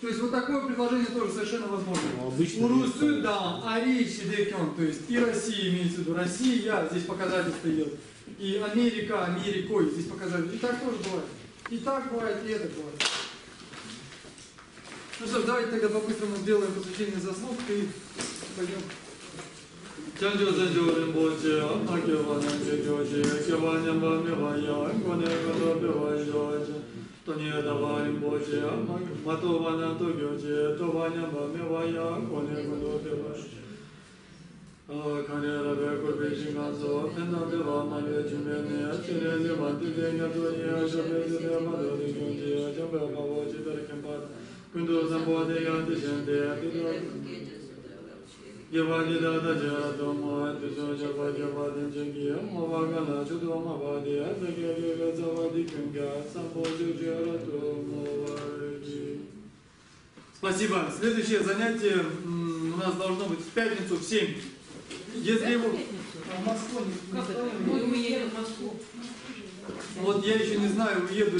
Speaker 1: То есть вот такое предложение тоже совершенно возможно.
Speaker 4: Ну, обычно
Speaker 1: Уруси,
Speaker 4: нет.
Speaker 1: да, Ари, Шидекон. То есть и Россия имеется в виду. Россия, здесь показатель стоит. И Америка, Америкой, здесь показатель. И так тоже бывает. И так бывает, и это бывает. Ну что ж, давайте тогда по-быстрому сделаем посвящение заслуг и пойдем. Чанчо Чанчо Римбоче, Аки Вананче Гёче, Кеваням Бамивая, Кванега Добивайче, Тонеда Римбоче, Мато Вананто Гёче, Тованям Бамивая, Кванега Добивайче. Канера Беку Бейджингазо, Пенадева Мане Чумене, Чирели Мантиденя Дуния, Жабезеля Мадоди Гёче, Чамбека Воче Беркемпат, Кунду Замбоде Янтишенде, Yavadida Daja Doma, Tisoja Vajavadin Jagi, Mavagana, Chudoma Vadi, Atagari Zavadi Kunga, Samboju Jaratu, Mavaji. Спасибо. Следующее занятие у нас должно быть в пятницу в 7. Если его...
Speaker 3: Мы уедем в Москву.
Speaker 1: Вот я еще не знаю, уеду ли